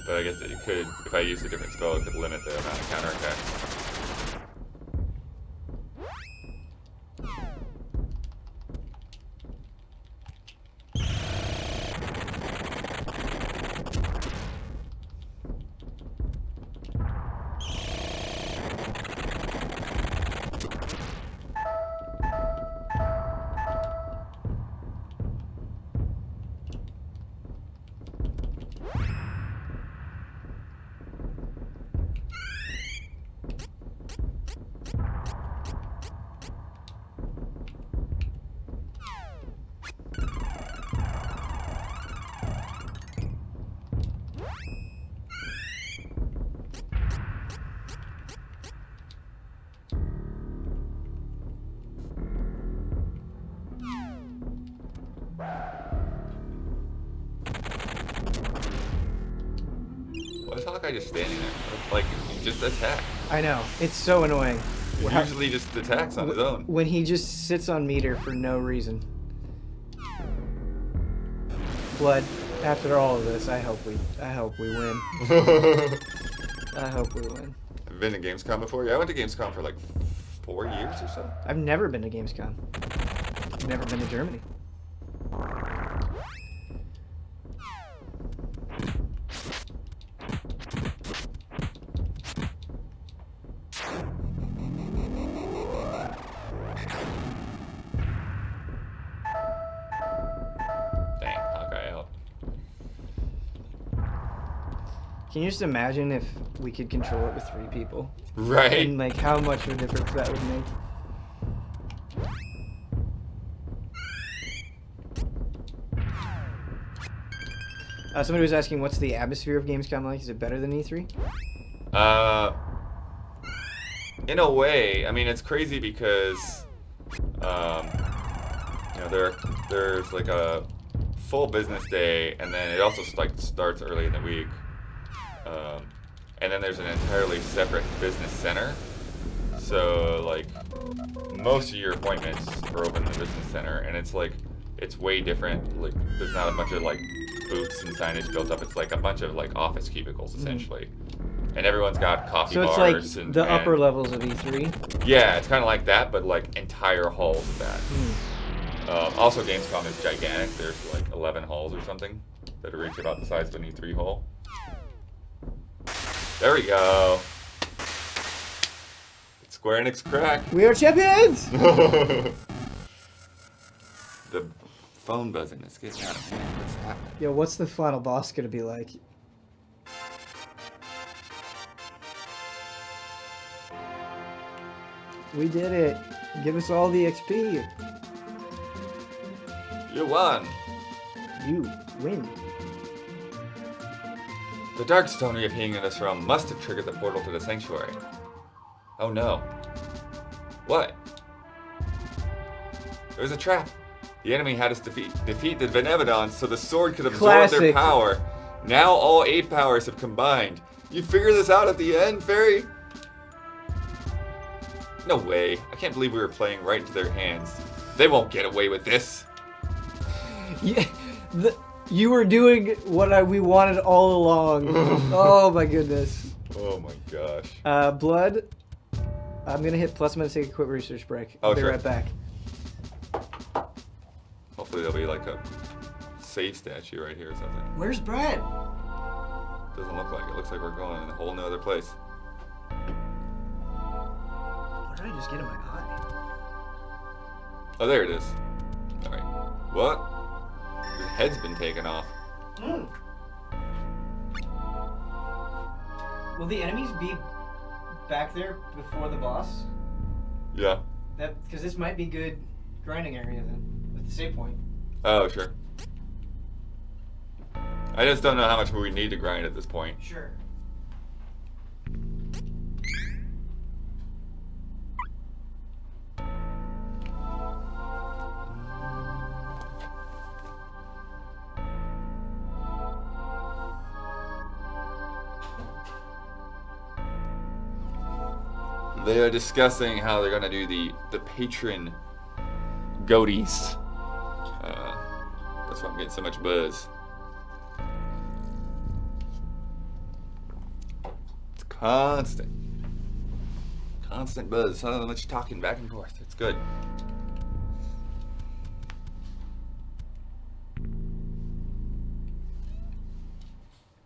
But I guess that you could, if I used a different spell, it could limit the amount of counterattacks. Hawkeye just standing there? Like, just attack. I know. It's so annoying. He usually just attacks on his own. When he just sits on meter for no reason. Blood, after all of this, I hope we win. I hope we win. Have you been to Gamescom before? Yeah, I went to Gamescom for like 4 years or so. I've never been to Gamescom. I've never been to Germany. Dang, Hawkeye out. Can you just imagine if we could control it with 3 people? Right. And like how much of a difference that would make. Somebody was asking, what's the atmosphere of Gamescom like? Is it better than E3? In a way, I mean, it's crazy because, there's like a full business day, and then it also starts early in the week, and then there's an entirely separate business center. So like, most of your appointments are open in the business center, and it's like, it's way different. Like, there's not a bunch of like booths and signage built up. It's like a bunch of like office cubicles essentially, and everyone's got coffee bars. So it's like the upper levels of E3. Yeah, it's kind of like that, but like entire halls of that. Also, Gamescom is gigantic. There's like 11 halls or something that reach about the size of an E3 hall. There we go. Square Enix crack. We are champions! The phone buzzing is getting out of hand. What's happening? Yo, what's the final boss gonna be like? We did it. Give us all the XP. You won. You win. The Darkstone we are pinging us from must have triggered the portal to the sanctuary. Oh no. What? It was a trap. The enemy had us defeat the Benevedon so the sword could absorb their power. Now all 8 powers have combined. You figure this out at the end, Fairy? No way. I can't believe we were playing right into their hands. They won't get away with this. Yeah, you were doing what we wanted all along. Oh my goodness. Oh my gosh. Blood. I'm gonna hit plus. I'm gonna take a quick research break. I'll be right back. Hopefully there'll be like a save statue right here or something. Where's Brad? Doesn't look like it. Looks like we're going in a whole nother place. What did I just get in my eye? Oh, there it is. Alright. What? His head's been taken off. Will the enemies be back there before the boss? Yeah. Because this might be good grinding area then, at the save point. Oh, sure. I just don't know how much we need to grind at this point. Sure. They are discussing how they're gonna do the patron goatees. That's why I'm getting so much buzz. It's constant buzz. So much talking back and forth. It's good.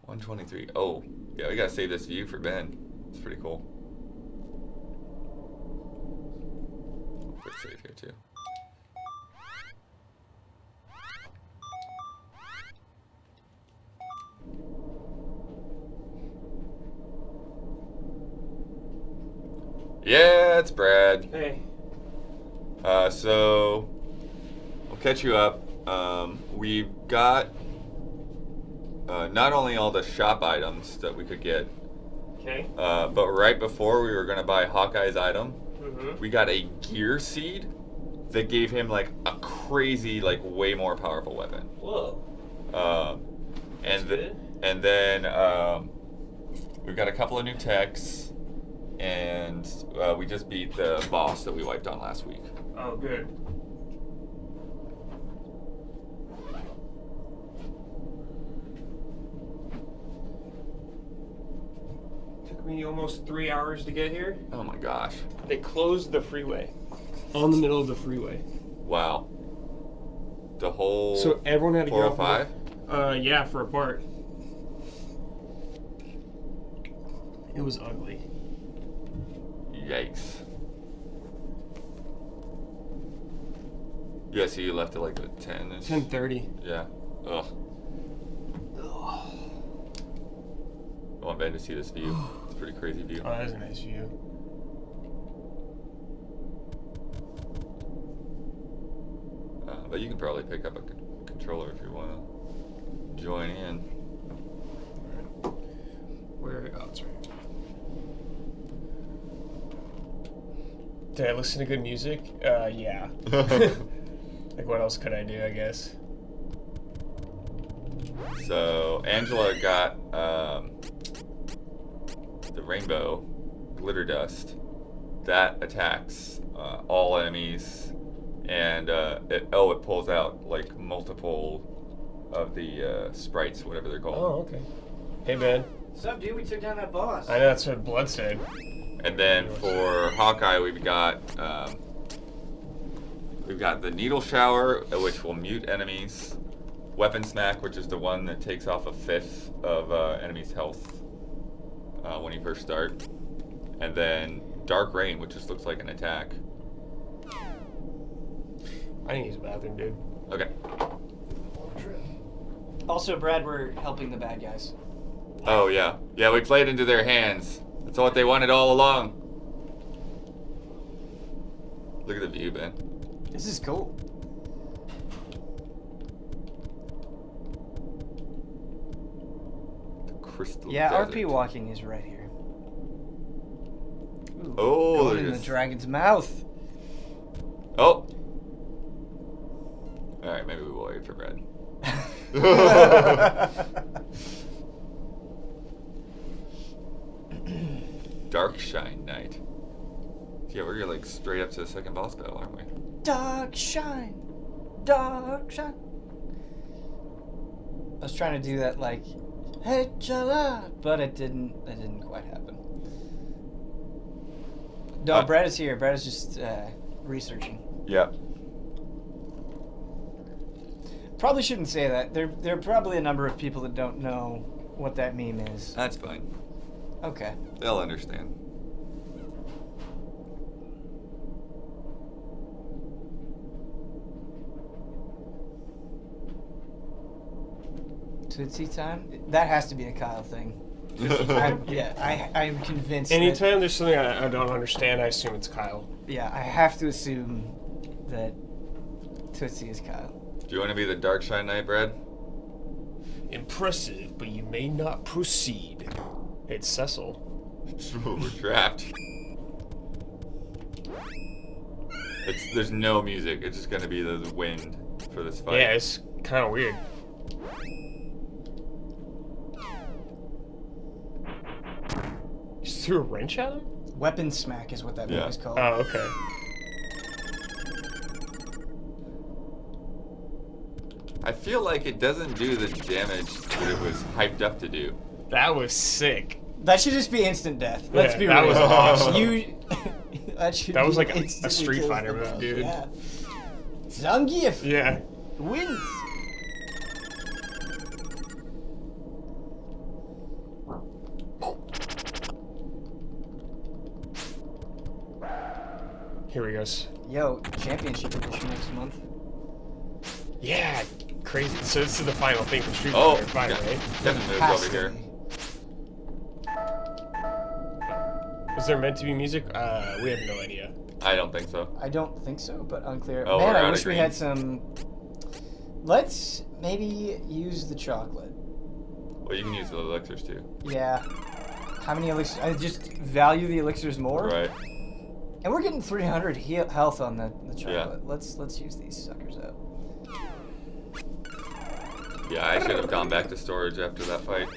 $123. Oh, yeah, we gotta save this view for Ben. It's pretty cool. Quick save here too. Yeah, it's Brad. Hey. So I'll catch you up. We've got not only all the shop items that we could get, Okay. but right before we were gonna buy Hawkeye's item, Mm-hmm. we got a gear seed that gave him like a crazy, like way more powerful weapon. Whoa. And That's good. and then We've got a couple of new techs, and we just beat the boss that we wiped on last week. Oh, good. Took me almost 3 hours to get here. Oh my gosh. They closed the freeway. On the middle of the freeway. Wow. The whole So everyone had to get off. 405? Yeah, for a part. It was ugly. Yikes. Yeah, so you left at like 10? 10:30. Yeah. Ugh. I want Ben to see this view. It's a pretty crazy view. Oh, that is a nice view. But you can probably pick up a controller if you want to join in. Where? Oh, it's right. Did I listen to good music? Yeah. Like, what else could I do, I guess? So, Angela got the rainbow glitter dust. That attacks all enemies, and it pulls out like multiple of the sprites, whatever they're called. Oh, okay. Hey, man. What's up, dude? We took down that boss. I know that's what Blood said. And then for Hawkeye, we've got the needle shower, which will mute enemies. Weapon smack, which is the one that takes off a fifth of enemies' health when you first start. And then dark rain, which just looks like an attack. I need to use the bathroom, dude. Okay. Also, Brad, we're helping the bad guys. Oh yeah, yeah. We played into their hands. That's what they wanted all along. Look at the view, Ben. This is cool. The crystal Yeah, desert. RP walking is right here. Ooh, Oh, going in the there's- dragon's mouth. Oh. All right, maybe we will wait for Brad. Dark Shine Night. Yeah, we're like straight up to the second boss battle, aren't we? Dark shine, dark shine. I was trying to do that like, hey chala, but it didn't quite happen. No, Brad is here. Brad is just researching. Yep. Probably shouldn't say that. There are probably a number of people that don't know what that meme is. That's fine. Okay. They'll understand. Tootsie time? That has to be a Kyle thing. I'm convinced. Anytime there's something I don't understand, I assume it's Kyle. I have to assume that Tootsie is Kyle. Do you want to be the Dark Shine Knight, Brad? Impressive, but you may not proceed. It's Cecil. We're trapped. There's no music. It's just gonna be the wind for this fight. Yeah, it's kind of weird. Just threw a wrench at him? Weapon smack is what that move is called. Oh, okay. I feel like it doesn't do the damage that it was hyped up to do. That was sick. That should just be instant death. Let's be that real. was awesome. That was like a instantly Street kills Fighter the move, boss. dude. Yeah. Zangief Yeah. wins. Here we go. Yo, championship edition next month. Yeah, crazy. So this is the final thing for Street Oh, Fighter 5, right? Kevin moves Has over to here. be. Was there meant to be music? We have no idea. I don't think so. I don't think so, but unclear. Oh, Man, we're out I of wish we green. had some. Let's maybe use the chocolate. Well, you can use the elixirs too. Yeah. How many elixirs? I just value the elixirs more. Right. And we're getting 300 health on the chocolate. Yeah. Let's use these suckers up. Yeah, I should have gone back to storage after that fight.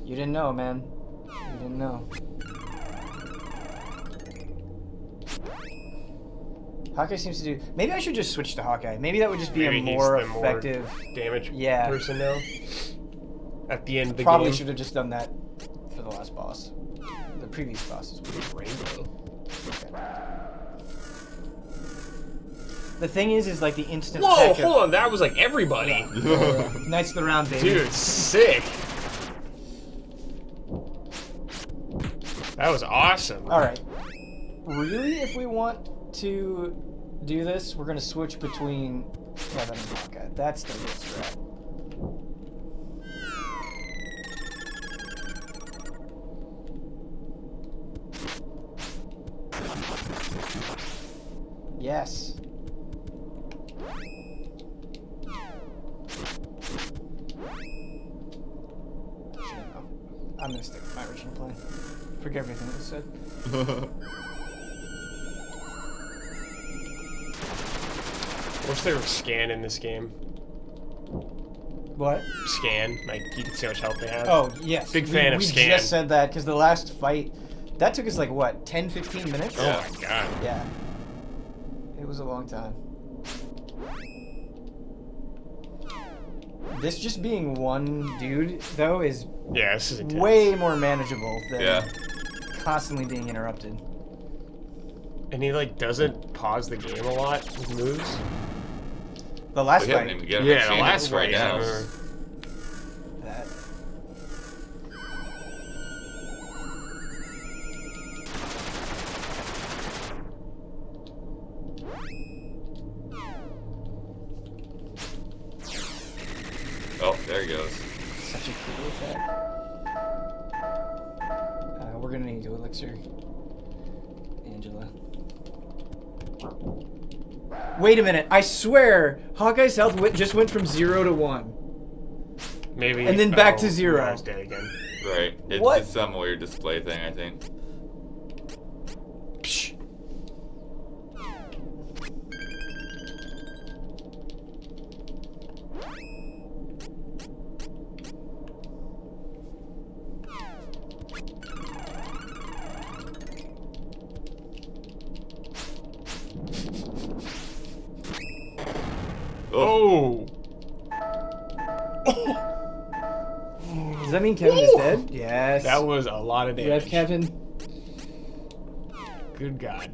You didn't know, man. You didn't know. Hawkeye seems to do... Maybe I should just switch to Hawkeye. Maybe that would just be Maybe a more he's the effective... damage Yeah. person now. At the end of the Probably game. should have just done that for the last boss. The previous bosses. Rainbow. The thing is like the instant... Whoa, peck of- hold on. That was like everybody. Knights of the Round, baby. Dude, sick. That was awesome. Alright. Really, if we want to do this, we're going to switch between Kevin and Hawkeye. That's the real strat. Yes. Actually, no. I'm going to stick with my original plan. Forget everything that was said. I wish they were scan in this game. What? Scan, like you can see how much health they have. Oh, yes. Big fan of we scan. We just said that because the last fight, that took us like, what, 10, 15 minutes? Oh my god. Yeah. It was a long time. This just being one dude, though, is Yeah, this is intense. way more manageable than Yeah. constantly being interrupted. And he like doesn't pause the game a lot with moves. The last We haven't fight, even given him a Yeah, the chance last right fight. now. that Oh, there he goes. such a cool attack. We're gonna need to elixir, Angela. Wait a minute! I swear, Hawkeye's health just went from 0 to 1. Maybe. And then back to 0. now he's dead again. Right. It's What? just some weird display thing, I think. Psh. Oh. Does that mean Kevin is dead? Yes. That was a lot of damage. Rev Kevin. Good God.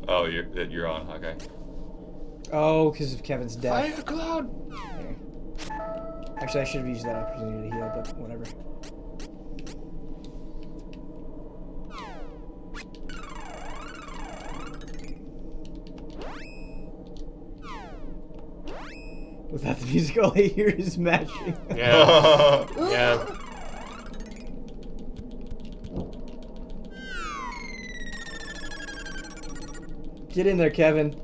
Oh, you're on, Hawkeye. Oh, because of Kevin's death. Fire cloud. Here. Actually, I should have used that opportunity to heal, but whatever. Without the music, all I hear is mashing. Yeah. Yeah. Get in there, Kevin.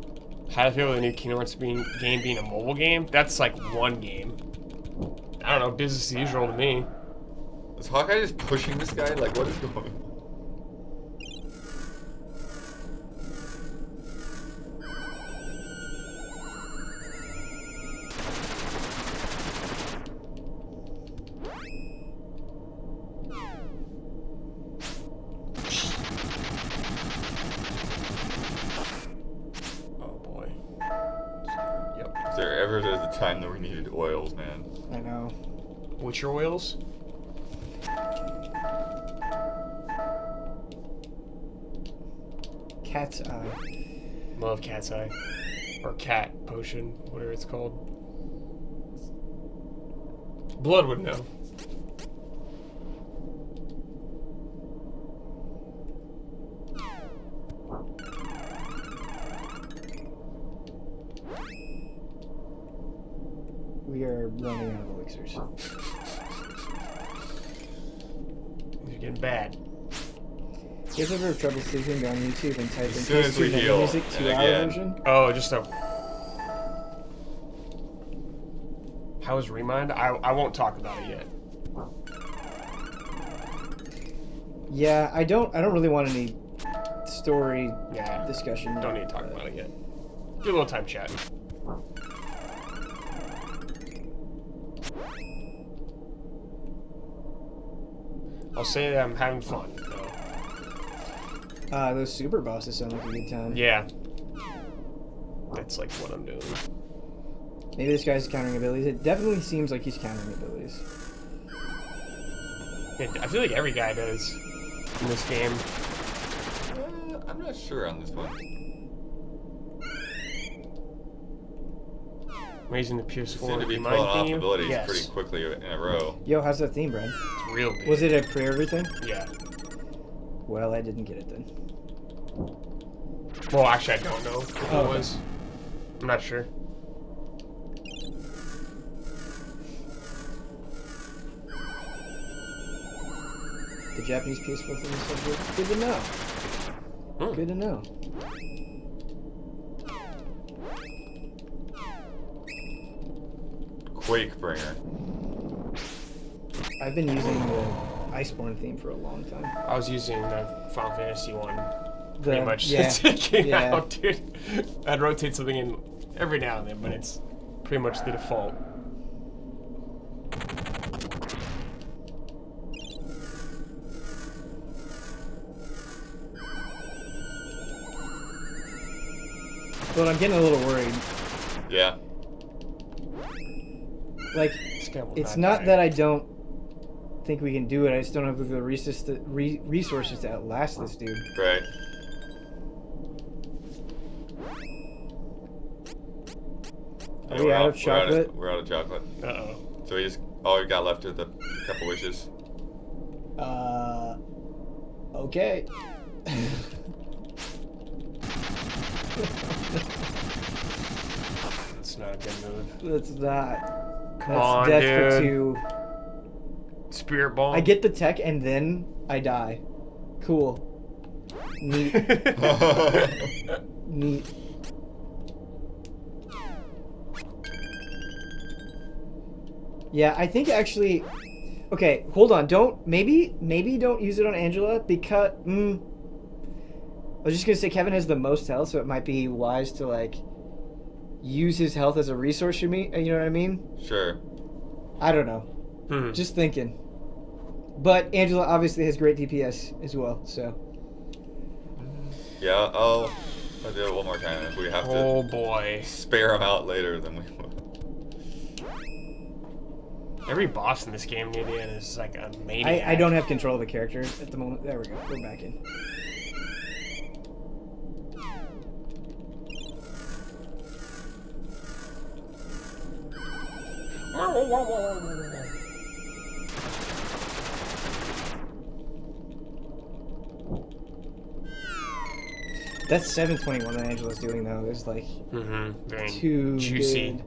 How to feel with the new Kingdom Hearts game being a mobile game? That's like one game. I don't know, business as usual to me. Is Hawkeye just pushing this guy? Like, what is going on? Oh boy. Yep. Is there ever a time that we needed oils, man? I know. Witcher oils? Cat's eye. Love cat's eye. Or cat potion, whatever it's called. Blood would know. We are running out of elixirs. These are getting bad. You guys ever have trouble sleeping? Go on YouTube and type in As soon as we PS2 heal, music and 2-hour again. version. Oh, just a... How is Remind? I won't talk about it yet. Yeah, I don't really want any story Yeah. discussion. Don't need to talk about it yet. Do a little time chat. I'll say that I'm having fun. So. Those super bosses sound like a good time. Yeah. That's like what I'm doing. Maybe this guy's countering abilities. It definitely seems like he's countering abilities. Yeah, I feel like every guy does in this game. I'm not sure on this one. Raising the Seem PS4 to be Divine pulling off theme. abilities Yes. pretty quickly in a row. Yo, how's that theme, Brad? It's real good. Was it a pre-everything? Yeah. Well, I didn't get it then. Well, actually, I don't know if it Oh, was. I'm not sure. The Japanese PS4 thing is so good. Good to know. Hmm. Good to know. Quakebringer. I've been using the Iceborne theme for a long time. I was using the Final Fantasy one The- pretty much yeah, since it came yeah. out, dude. I'd rotate something in every now and then, but it's pretty much the default. But I'm getting a little worried. Yeah. Like, This guy will it's not not die. that I don't think we can do it. I just don't have the resources to outlast this dude. Right. Are Yeah, we out of we're out chocolate? We're out of chocolate. Uh-oh. So we just all we got left are the couple wishes. Okay. It's not a good move. That's not. Come That's on, death for dude. 2. Spirit Ball. I get the tech and then I die. Cool. Neat. Neat. Yeah, I think actually. Okay, hold on. Maybe don't use it on Angela because. I was just gonna say Kevin has the most health, so it might be wise to like use his health as a resource for me. You know what I mean? Sure. I don't know. Hmm. Just thinking. But Angela obviously has great DPS as well, so. Yeah, I'll do it one more time. If we have Oh to boy. spare them out later, then we will. Every boss in this game near the end is like a maniac. I don't have control of the character at the moment. There we go. We're back in. That 721 that Angela's doing though is like Very too juicy. good.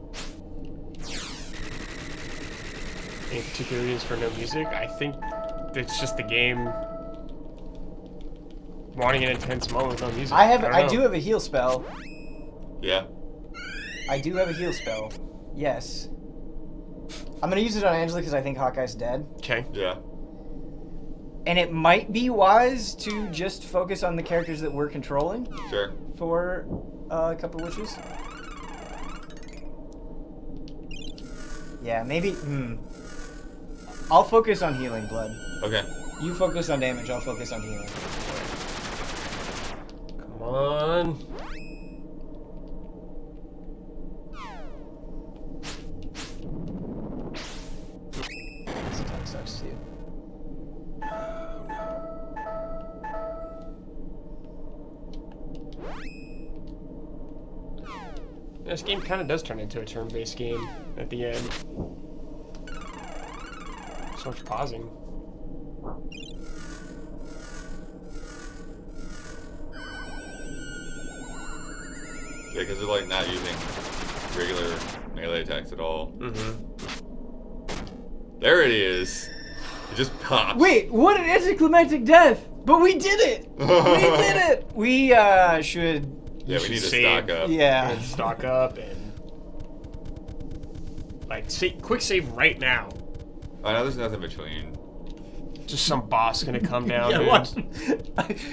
Any particular reasons for no music? I think it's just the game wanting an intense moment with no music. I don't do know. have a heal spell. Yeah. I do have a heal spell. Yes. I'm gonna use it on Angela because I think Hawkeye's dead. Okay. Yeah. And it might be wise to just focus on the characters that we're controlling Sure. for a couple wishes. Yeah, maybe. I'll focus on healing, Blood. Okay. You focus on damage, I'll focus on healing. Come on. This attack sucks too. This game kind of does turn into a turn-based game at the end. So much pausing. Yeah, because they're like not using regular melee attacks at all. There it is. It just pops. Wait, what an anticlimactic death! But we did it! We did it! We should. Yeah, we need to save. stock up. Yeah. And stock up and like quick save right now. I know there's nothing between. Just some boss gonna come down Yeah, and watch.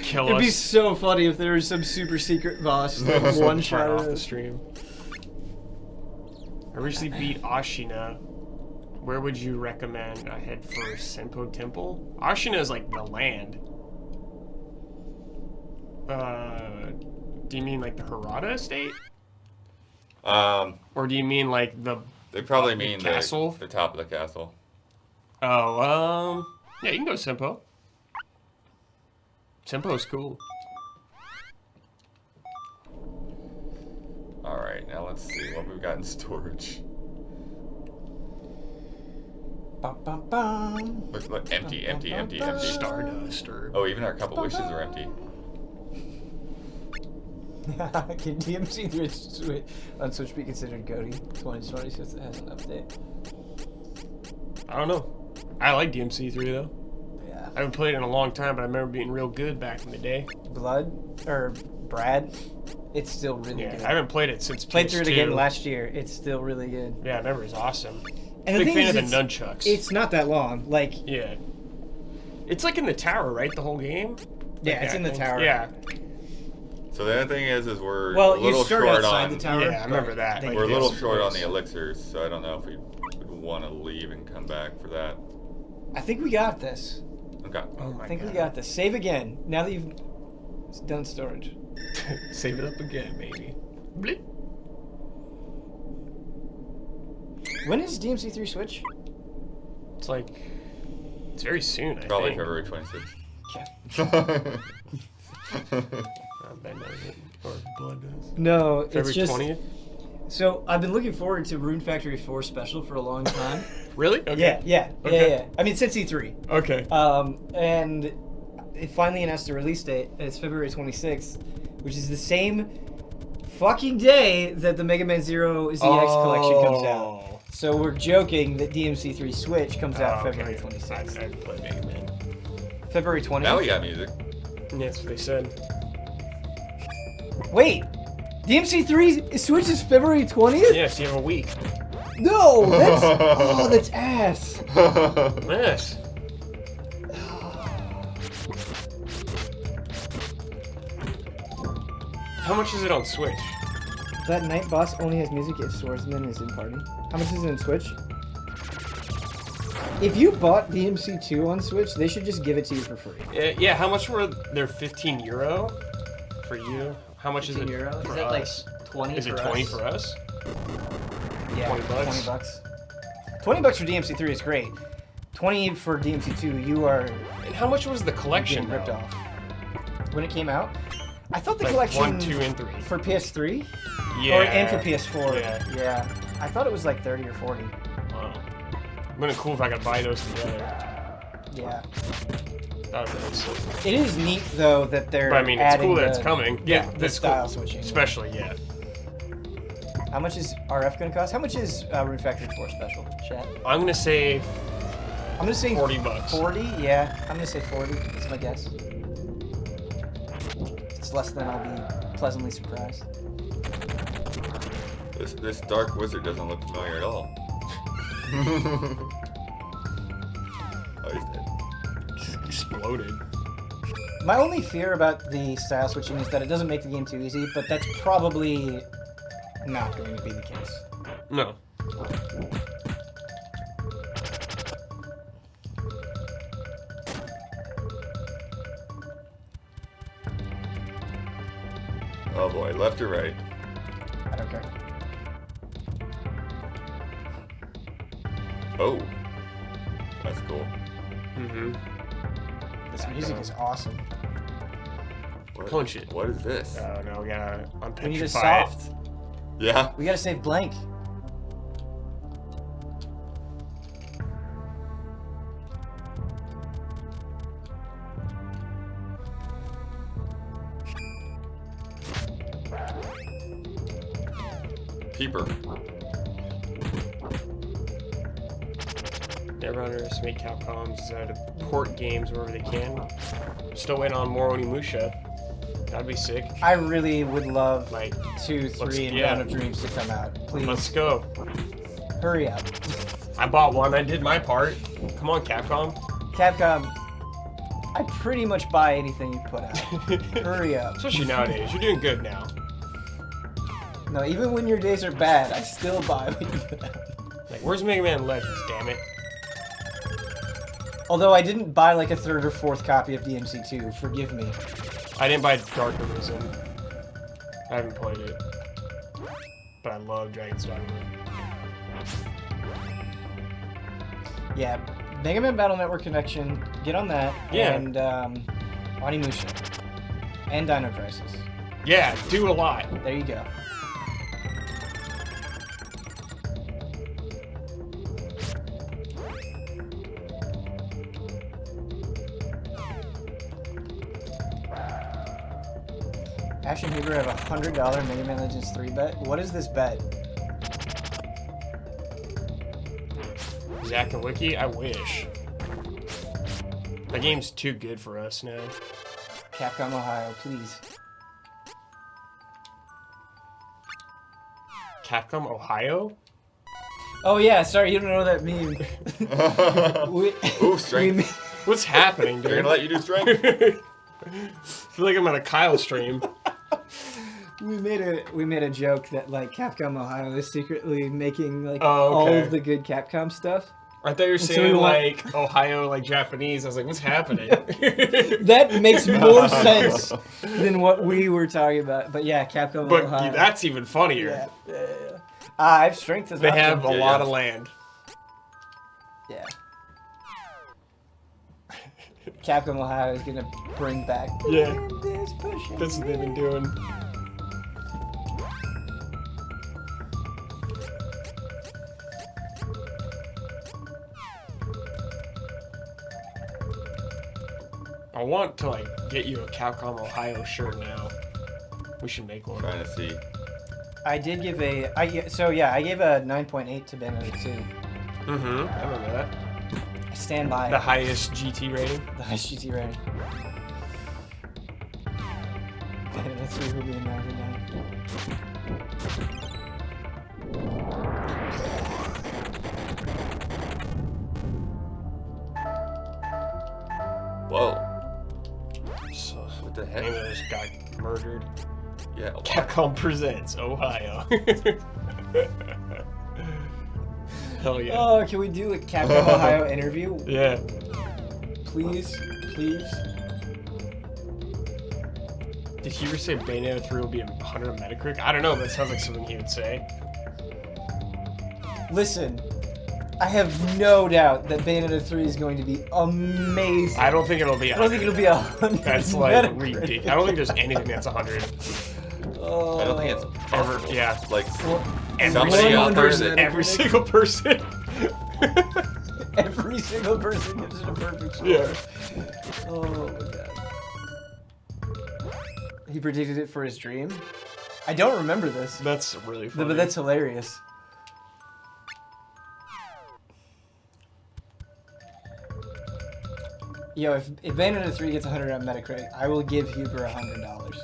kill It'd be us. so funny if there was some super secret boss that one Turn shot off of the us. stream. I recently beat Ashina. Where would you recommend I head first? Senpo Temple? Ashina is like the land. Do you mean like the Harada estate? Or do you mean like the They probably mean castle? The top of the castle. Oh, yeah, you can go Senpo. Senpo's cool. Alright, now let's see what we've got in storage. Bum, bum, bum. Look, empty. Stardust or... Oh, even our couple wishes are empty. Can DMC3 on Switch be considered GOTY 2020 since it has an update? I don't know. I like DMC3 though. Yeah. I haven't played it in a long time, but I remember being real good back in the day. Brad, it's still really good. I haven't played it since Played through it PS2. again last year. It's still really good. Yeah, I remember it was awesome. And Big the fan thing of is, the nunchucks. It's not that long. Like, yeah. It's like in the tower, right? The whole game? yeah, Like it's that in the thing? tour. Yeah. So the other thing is we're Well, a little you start short outside on. the tower. Yeah, I remember that. Like, We're a little yes, short on yes. the elixirs, so I don't know if we would want to leave and come back for that. I think we got this. Okay. Oh my I think god. we got this. Save again. Now that you've done storage. Save it up again, baby. Bleep. When is DMC3 Switch? It's like... It's very soon, I Probably think. February 26th. Ben knows it. Or Blood does. No, it's February just... 20th? So, I've been looking forward to Rune Factory 4 special for a long time. Really? Okay. Yeah. Okay. I mean, since E3. Okay. And it finally announced a release date, and it's February 26th, which is the same fucking day that the Mega Man Zero ZX collection comes out. So we're joking that DMC3 Switch comes out February 26th. I'd play Mega Man. February 20th? Now we got music. Yeah, that's what they said. Wait! DMC3 Switch is February 20th? Yes, you have a week. No! That's ass! Yes. How much is it on Switch? That night boss only has music if Swordsman is in party. How much is it in Switch? If you bought DMC2 on Switch, they should just give it to you for free. Yeah, how much were there? €15 for you? How much is it Euro? for Is that like us? 20 Is for it us? 20 for us? Yeah, 20 bucks? 20 bucks. 20 bucks for DMC3 is great. 20 for DMC2, you are And how much was the collection getting ripped though? off. When it came out, I thought the Like collection 1, 2, and 3. for PS3 Yeah. and for PS4. Yeah. I thought it was like 30 or 40. Wow. Wouldn't it cool if I could buy those together? Yeah. That would be nice. It is neat though that they're But I mean, it's adding cool that the, it's coming. Yeah, the that's style cool. switching. Especially, yeah. How much is RF going to cost? How much is Rune Factory 4 special, chat? I'm gonna say I'm going to say 40 bucks. 40? Yeah, I'm going to say 40. That's my guess. If it's less than, I'll be pleasantly surprised. This dark wizard doesn't look familiar at all. Oh, he's dead. Exploded. My only fear about the style switching is that it doesn't make the game too easy, but that's probably not going to be the case. No. Oh boy, left or right? I don't care. Oh, that's cool. Mm-hmm. This music is awesome. What, Punch it. What is this? Oh no, we gotta We need a unpetrify soft. Yeah. We gotta save blank. Peeper. Never underestimate Capcom's desire to port games wherever they can. Still waiting on more Onimusha. That'd be sick. I really would love Like, 2, 3, and yeah. Round of Dreams to come out. Please, let's go. hurry up. I bought one. I did my part. Come on, Capcom. Capcom, I pretty much buy anything you put out. Hurry up. Especially nowadays. You're doing good now. No, even when your days are bad, I still buy what you put out. Like Where's Mega Man Legends, damn it? Although I didn't buy like a 3rd or 4th copy of DMC2, forgive me. I didn't buy Dark Arisen. I haven't played it. But I love Dragon's Dogma. Yeah, Mega Man Battle Network Connection, get on that. Yeah. And Onimusha. And Dino Crisis. Yeah, do a lot. There you go. Ash and Huber have a $100 Mega Man Legends 3 bet. What is this bet? Zack and Wiki? I wish. That game's too good for us now. Capcom Ohio, please. Capcom Ohio? Oh yeah, sorry, you don't know that meme. Ooh, strength. What's happening, dude? They're gonna let you do strength. I feel like I'm on a Kyle stream. We made a joke that like Capcom Ohio is secretly making like Oh, okay. all of the good Capcom stuff. I thought you were so saying we want- like Ohio, like Japanese. I was like, what's happening? That makes more sense than what we were talking about. But yeah, Capcom But Ohio. that's even funnier. Yeah. I have strength as They an have option. a Yeah, lot yeah. of land. Yeah. Capcom Ohio is gonna bring back. Yeah. This pushing That's what they've been doing. I want to like get you a Capcom Ohio shirt now. We should make one. Trying to see. I did give I gave a 9.8 to Benevedon 2. Mm-hmm. I remember that. I stand by The highest GT rating. the highest GT rating. Benevedon 3 will be a 99. Whoa. So, What the maybe heck? I just got murdered. Yeah. Capcom presents Ohio. Hell yeah. Oh, can we do a Capcom Ohio interview? Yeah. Please? Please? Did he ever say Bayonetta 3 will be 100 on Metacritic? I don't know, that sounds like something he would say. Listen, I have no doubt that Bayonetta 3 is going to be amazing. I don't think it'll be I don't think it'll be 100. That's like Metacritic. ridiculous. I don't think there's anything that's 100. Oh. I don't think it's Ever, possible. yeah. Like Every somebody single out there person- that Every single person. Every single person gives it a perfect score. Yeah. Oh my god. He predicted it for his dream? I don't remember this. That's really funny. But that's hilarious. Yo, if Bayonetta 3 gets 100 on Metacritic, I will give Huber $100.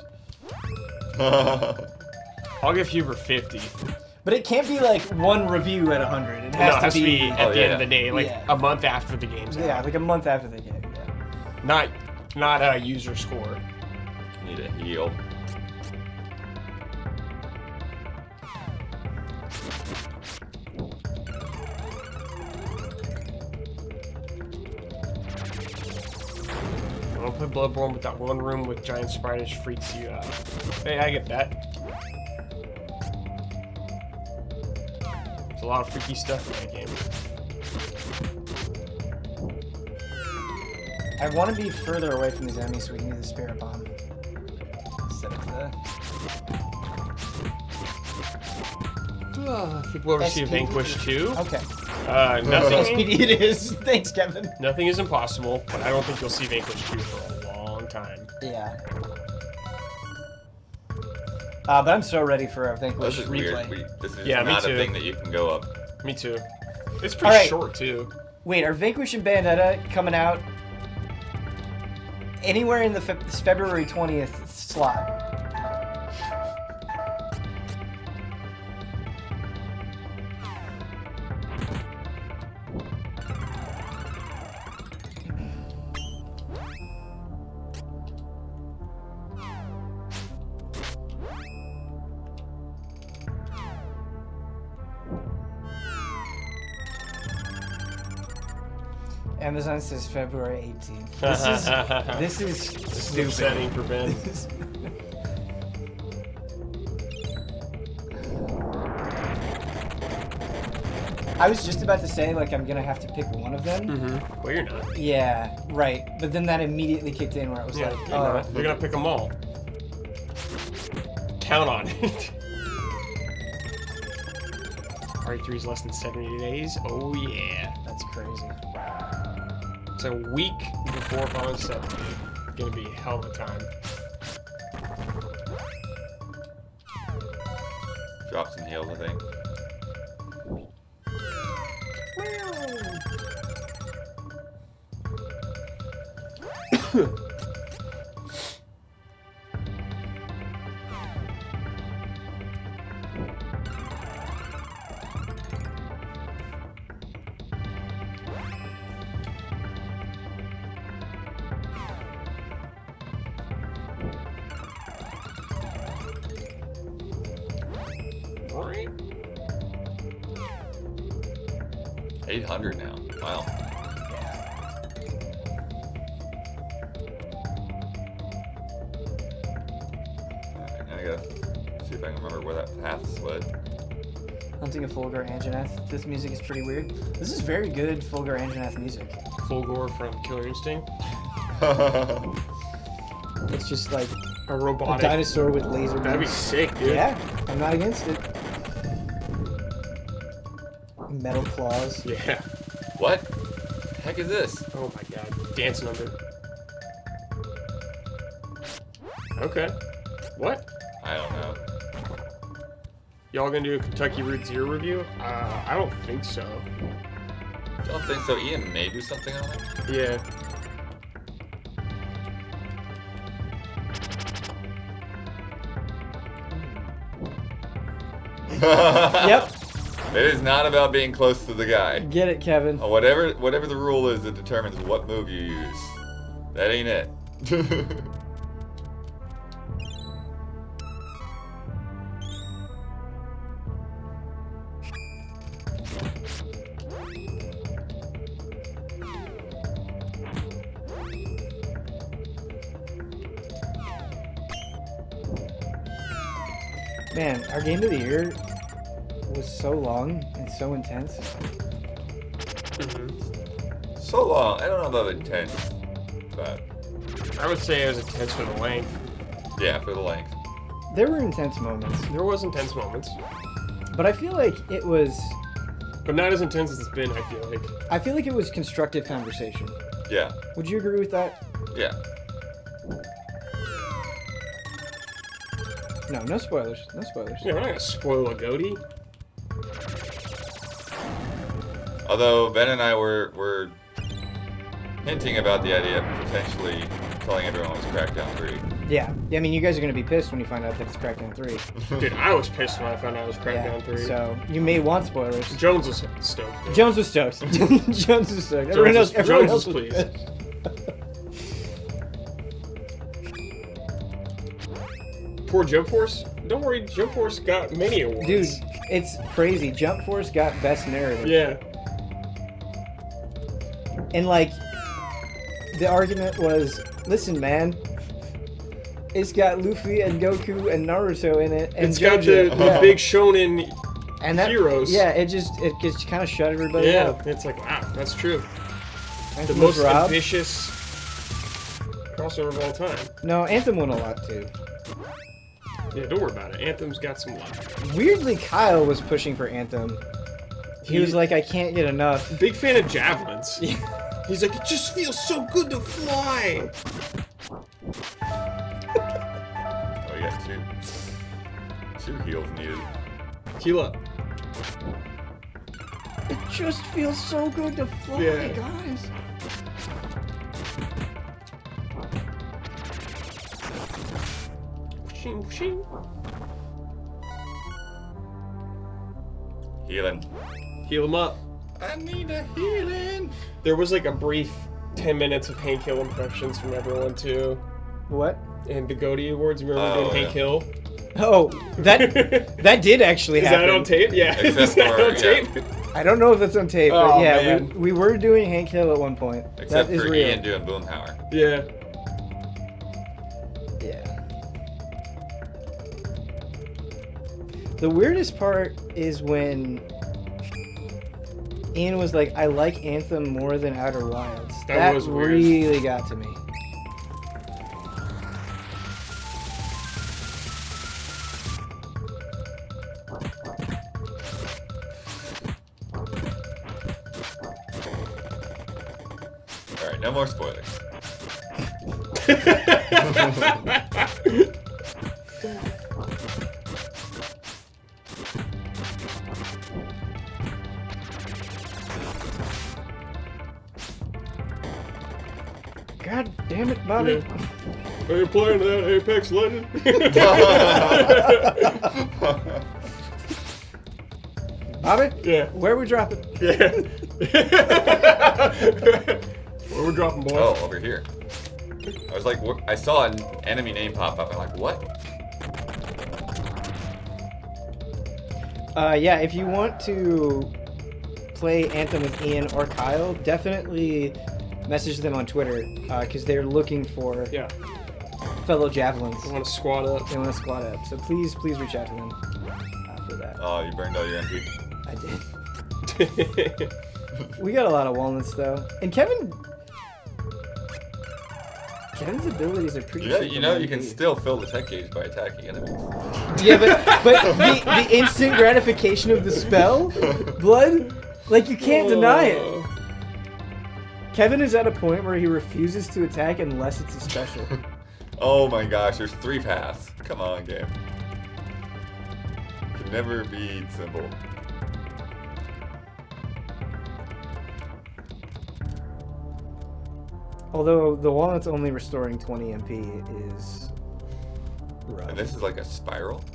I'll give Huber 50. But it can't be like one review at 100. It No, has, it has to be at Oh, the yeah, end of the day, like yeah. a month after the game's out. Yeah, like a month after the game. Yeah. Not a user score. Need a heal. I want to play Bloodborne, but that one room with giant spiders freaks you out. Hey, I get that. There's a lot of freaky stuff in that game. I want to be further away from these enemies so we can do the spirit bomb. Instead of the... I think we'll ever see SPD. Vanquish 2. Okay. Nothing, SPD it is. Thanks, Kevin. nothing is impossible, but I don't think you'll see Vanquish 2 for a long time. Yeah. But I'm so ready for a Vanquish This is replay. weird. This is Yeah, me not a too. thing that you can go up. Me too. It's All pretty right. short too. Wait, are Vanquish and Bayonetta coming out anywhere in the this February 20th slot? Amazon says February 18th. This is stupid. Upsetting for Ben. I was just about to say, like, I'm gonna have to pick one of them. Mm-hmm. Well, you're not. Yeah, right. But then that immediately kicked in where I was Yeah, like, you're not. You're gonna pick them all. Count on it. RE3 is less than 70 days. Oh yeah. That's crazy. It's a week before Fallen 7. Gonna be a hell of a time. Drops and heals, I think. Right. 800 now. Wow. Alright, now I gotta see if I can remember where that path led. Hunting a Fulgur Anjanath. This music is pretty weird. This is very good Fulgur Anjanath music. Fulgor from Killer Instinct. It's just like A a robotic. dinosaur with laser beams. That'd be sick, dude. Yeah, I'm not against it. Metal claws. Yeah. What the heck is this? Oh my god. Dance number. Okay. What? I don't know. Y'all gonna do a Kentucky Route Zero review? I don't think so. Don't think so. Ian may do something on it. Yeah. Yep. It is not about being close to the guy. Get it, Kevin. Whatever the rule is that determines what move you use. That ain't it. Man, our game of the year was so long and so intense. Mm-hmm. So long. I don't know about intense, but I would say it was intense for the length. yeah, for the length. There were intense moments, There was intense moments, but I feel like it was. but not as intense as it's been, I feel like. I feel like it was constructive conversation. Yeah. Would you agree with that? Yeah. No, no spoilers. No spoilers. Yeah, we're not gonna spoil a goatee. Although Ben and I were hinting about the idea of potentially telling everyone it was Crackdown 3. Yeah. I mean, you guys are gonna be pissed when you find out that it's Crackdown 3. Dude, I was pissed when I found out it was Crackdown 3. So you may want spoilers. Jones was stoked. though. Jones was stoked. Jones was stoked. Everyone else Jones was was pleased. pissed. Poor Jump Force. Don't worry, Jump Force got many awards. Dude, it's crazy. Jump Force got best narrative. Yeah. And like, the argument was, listen, man, it's got Luffy and Goku and Naruto in it, and It's got JoJo. the big shonen and that, heroes. Yeah, it just kind of shut everybody Yeah, up. it's like, wow, that's true. Anthem The was most robbed. ambitious crossover of all time. No, Anthem won a lot too. Yeah, don't worry about it. Anthem's got some luck. Weirdly, Kyle was pushing for Anthem. He was like, I can't get enough. Big fan of javelins. Yeah. He's like, it just feels so good to fly. Oh, you got two heals needed. Heal up. It just feels so good to fly, Yeah. guys. Shing, shing. Healing. Heal him up. I need a healing. There was like a brief 10 minutes of Hank Hill impressions from everyone too. What? And the Goatee Awards, remember Oh, doing Hank yeah. Hill? Oh, that did actually Is happen. that on tape? Yeah. Except Is that for, on yeah. tape? I don't know if that's on tape, Oh, but yeah, man. we were doing Hank Hill at one point. Except that is for real. Ian doing Boomhauer. Yeah. Yeah. The weirdest part is when Ian was like, I like Anthem more than Outer Wilds. That was weird. really got to me. Alright, no more spoilers. God damn it, Bobby. Are you playing that Apex Legend? Bobby? Yeah. Where are we dropping? Yeah. Where we're dropping, boy? Oh, over here. I was like, I saw an enemy name pop up. I'm like, what? Yeah, if you want to play Anthem with Ian or Kyle, definitely message them on Twitter, because they're looking for fellow javelins. I want to squat up. They want to squad up. So please reach out to them for that. Oh, you burned all your MP. I did. We got a lot of walnuts, though. And Kevin's abilities are pretty Yeah, sick you know, on you can MP. still fill the tech gauge by attacking enemies. Yeah, but the instant gratification of the spell, blood, like you can't deny it. Kevin is at a point where he refuses to attack unless it's a special. Oh my gosh, there's 3 paths. Come on, game. Can never be simple. Although the walnut's only restoring 20 MP is rough. And this is like a spiral?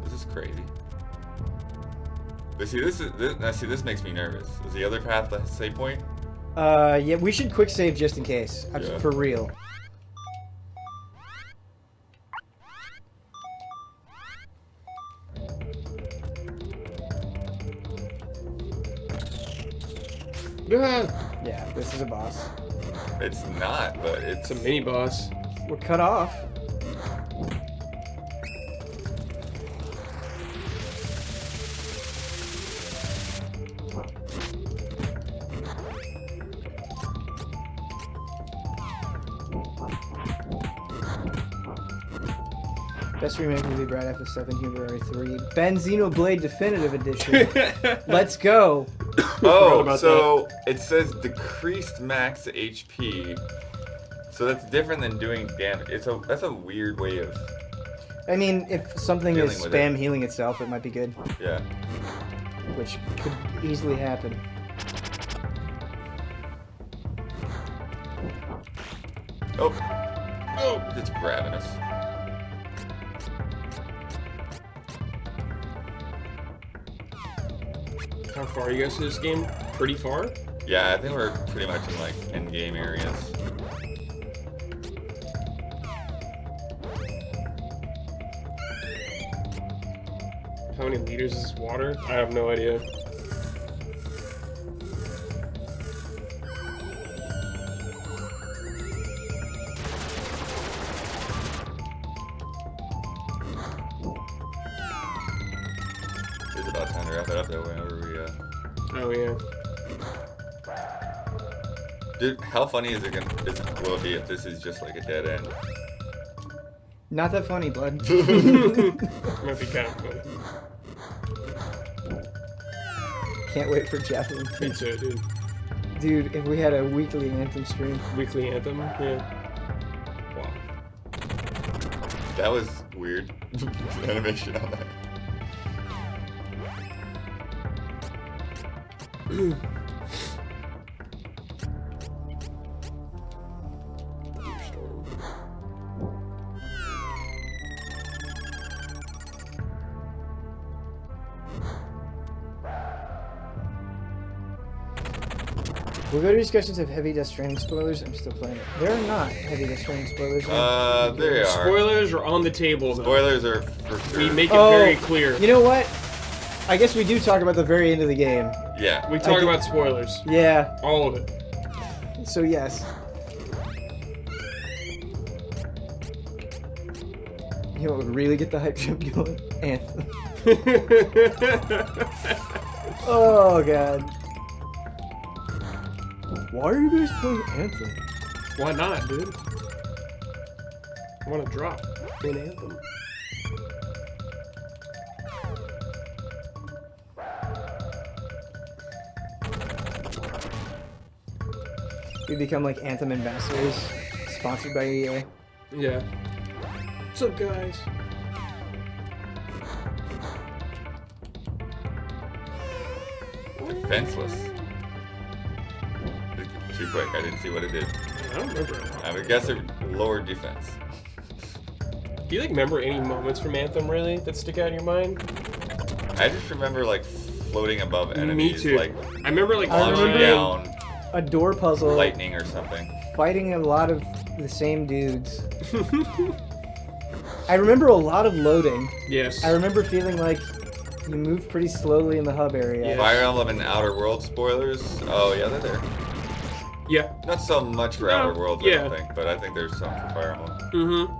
This is crazy. But see, this makes me nervous. Is the other path the save point? Yeah, we should quick save just in case. Yeah. For real. Yeah, this is a boss. It's not, but It's it's a mini boss. We're cut off. Best remake movie, Brad FF7, February 3. Benzino Blade Definitive Edition. Let's go. Oh, about so it says decreased max HP. So that's different than doing damage. That's a weird way of I mean, if something is Dealing with spam it. healing itself, it might be good. yeah. Which could easily happen. Oh, it's grabbing us. How far are you guys to this game? Pretty far? Yeah, I think we're pretty much in like end game areas. How many liters is this water? I have no idea. It's about time to wrap it up though. Whenever we Oh yeah. dude, how funny will it be if this is just like a dead end? Not that funny, bud. Might be kind of funny. Can't wait for Javelin 2. Me too, dude. Dude, if we had a weekly Anthem stream. Weekly Anthem, yeah. Wow. That was weird. Animation on that. We'll go to discussions of Heavy Death Stranding spoilers. I'm still playing it. There are not Heavy Death Stranding spoilers. There you are. Spoilers are on the table, though. Spoilers are for sure. We make it very clear. You know what? I guess we do talk about the very end of the game. Yeah. We talk about spoilers. Yeah. All of it. So yes. You know what would really get the hype jump going? Anthem. Oh god. Why are you guys playing Anthem? Why not, dude? I want to drop in Anthem. We become like Anthem ambassadors, sponsored by EA. Yeah. What's up, guys? Defenseless. Too quick. I didn't see what it did. I don't remember it. I would guess it lowered defense. Do you like remember any moments from Anthem really that stick out in your mind? I just remember like floating above enemies. Me too. Like I remember like launching down A door puzzle. lightning or something. Fighting a lot of the same dudes. I remember a lot of loading. Yes. I remember feeling like you move pretty slowly in the hub area. Yeah. Fire Emblem and Outer World spoilers. Oh yeah, they're there. Yeah. Not so much for No, Outer Worlds, I yeah. don't think, but I think there's some for Fire Emblem. Mm-hmm.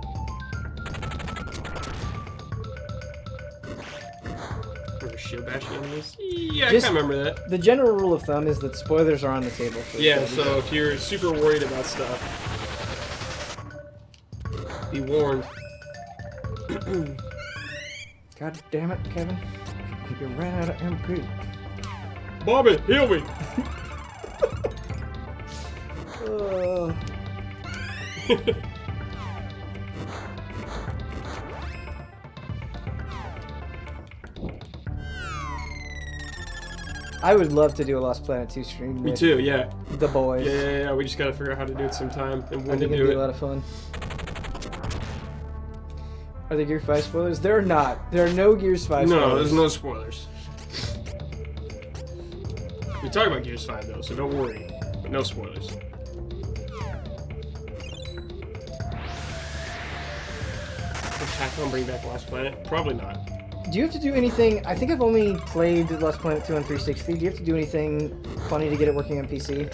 Remember shield bashing enemies? Yeah, Just- I can remember that. The general rule of thumb is that spoilers are on the table. For Yeah, this. so if you're super worried about stuff, be warned. God damn it, Kevin. You ran out of MP. Bobby, heal me! I would love to do a Lost Planet 2 stream Me with too, yeah. the boys. Yeah. We just gotta figure out how to do it sometime and I when to think it'd do be it. a lot of fun. Are there Gear 5 spoilers? There are not. There are no Gears 5 spoilers. No, there's no spoilers. We talk about Gears 5 though, so don't worry. But no spoilers. Will Capcom bring back Lost Planet? Probably not. Do you have to do anything? I think I've only played Lost Planet 2 on 360. Do you have to do anything funny to get it working on PC?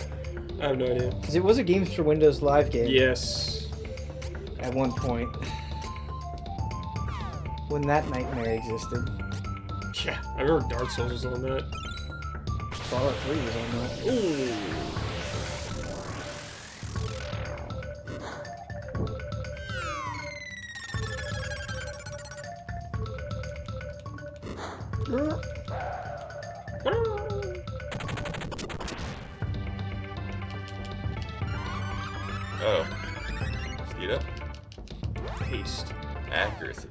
I have no idea. Because it was a Games for Windows Live game Yes. at one point. When that nightmare existed. Yeah, I remember Dark Souls was on that. Fallout 3 was on that. Ooh. Oh. Speed up. Haste. Accuracy.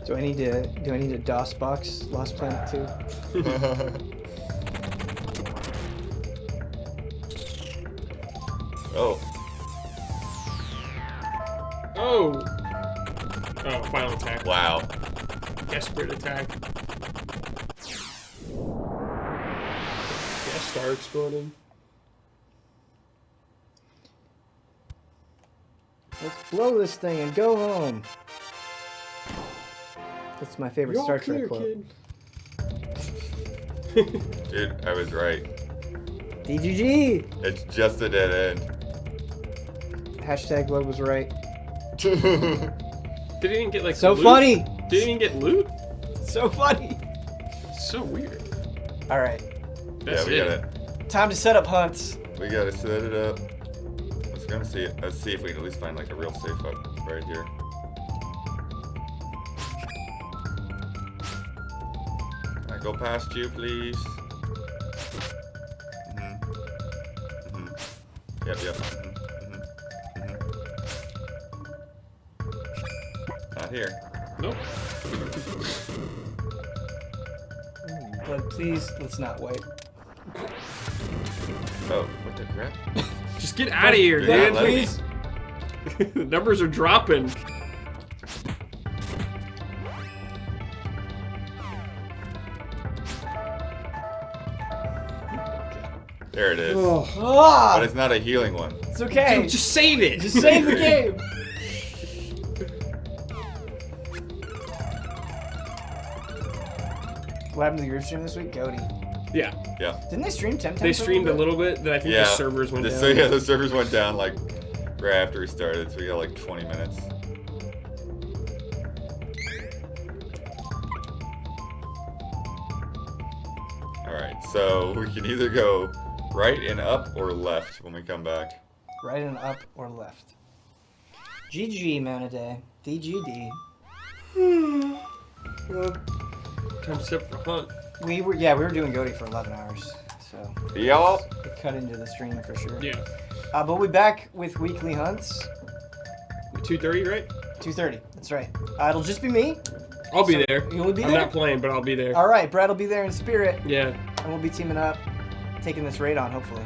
Do I need to DOS box Lost Planet 2? Oh. Oh! Oh, final attack. Wow. Desperate attack. Gas star exploding. Let's blow this thing and go home. That's my favorite Star Trek quote. Dude, I was right. DGG! It's just a dead end. Hashtag Blood was right. Did it even get like So loot? funny! Did it even get loot? So funny! So weird. Alright. That's Yeah, we it. gotta Time to set up hunts. set it up. Let's see it. Let's see if we can at least find like a real safe up right here. Can I go past you, please? Yep. Not here. Nope. But please, let's not wait. Oh, what the crap? Just get out of here, Yeah, dude. let me. Please. The numbers are dropping. There it is. Oh. Ah, But it's not a healing one. it's okay. Dude, just save it. Just save the game. What happened to the group stream this week? Goaty. Yeah. Yeah. Didn't they stream Temtem? They streamed a little bit, then I think Yeah. the servers went down. So yeah, the servers went down like right after we started, so we got like 20 minutes. Alright, so we can either go right and up or left when we come back. Right and up or left. GG, man a day. DGD. Time to step for hunt. We were doing Goaty for 11 hours, so Y'all, it cut into the stream for sure. Yeah. But we'll be back with weekly hunts. 2:30, right? 2:30. That's right. It'll just be me. I'll be So, there. You'll be I'm there. not playing, but I'll be there. All right, Brad will be there in spirit, Yeah. and we'll be teaming up, taking this raid on hopefully.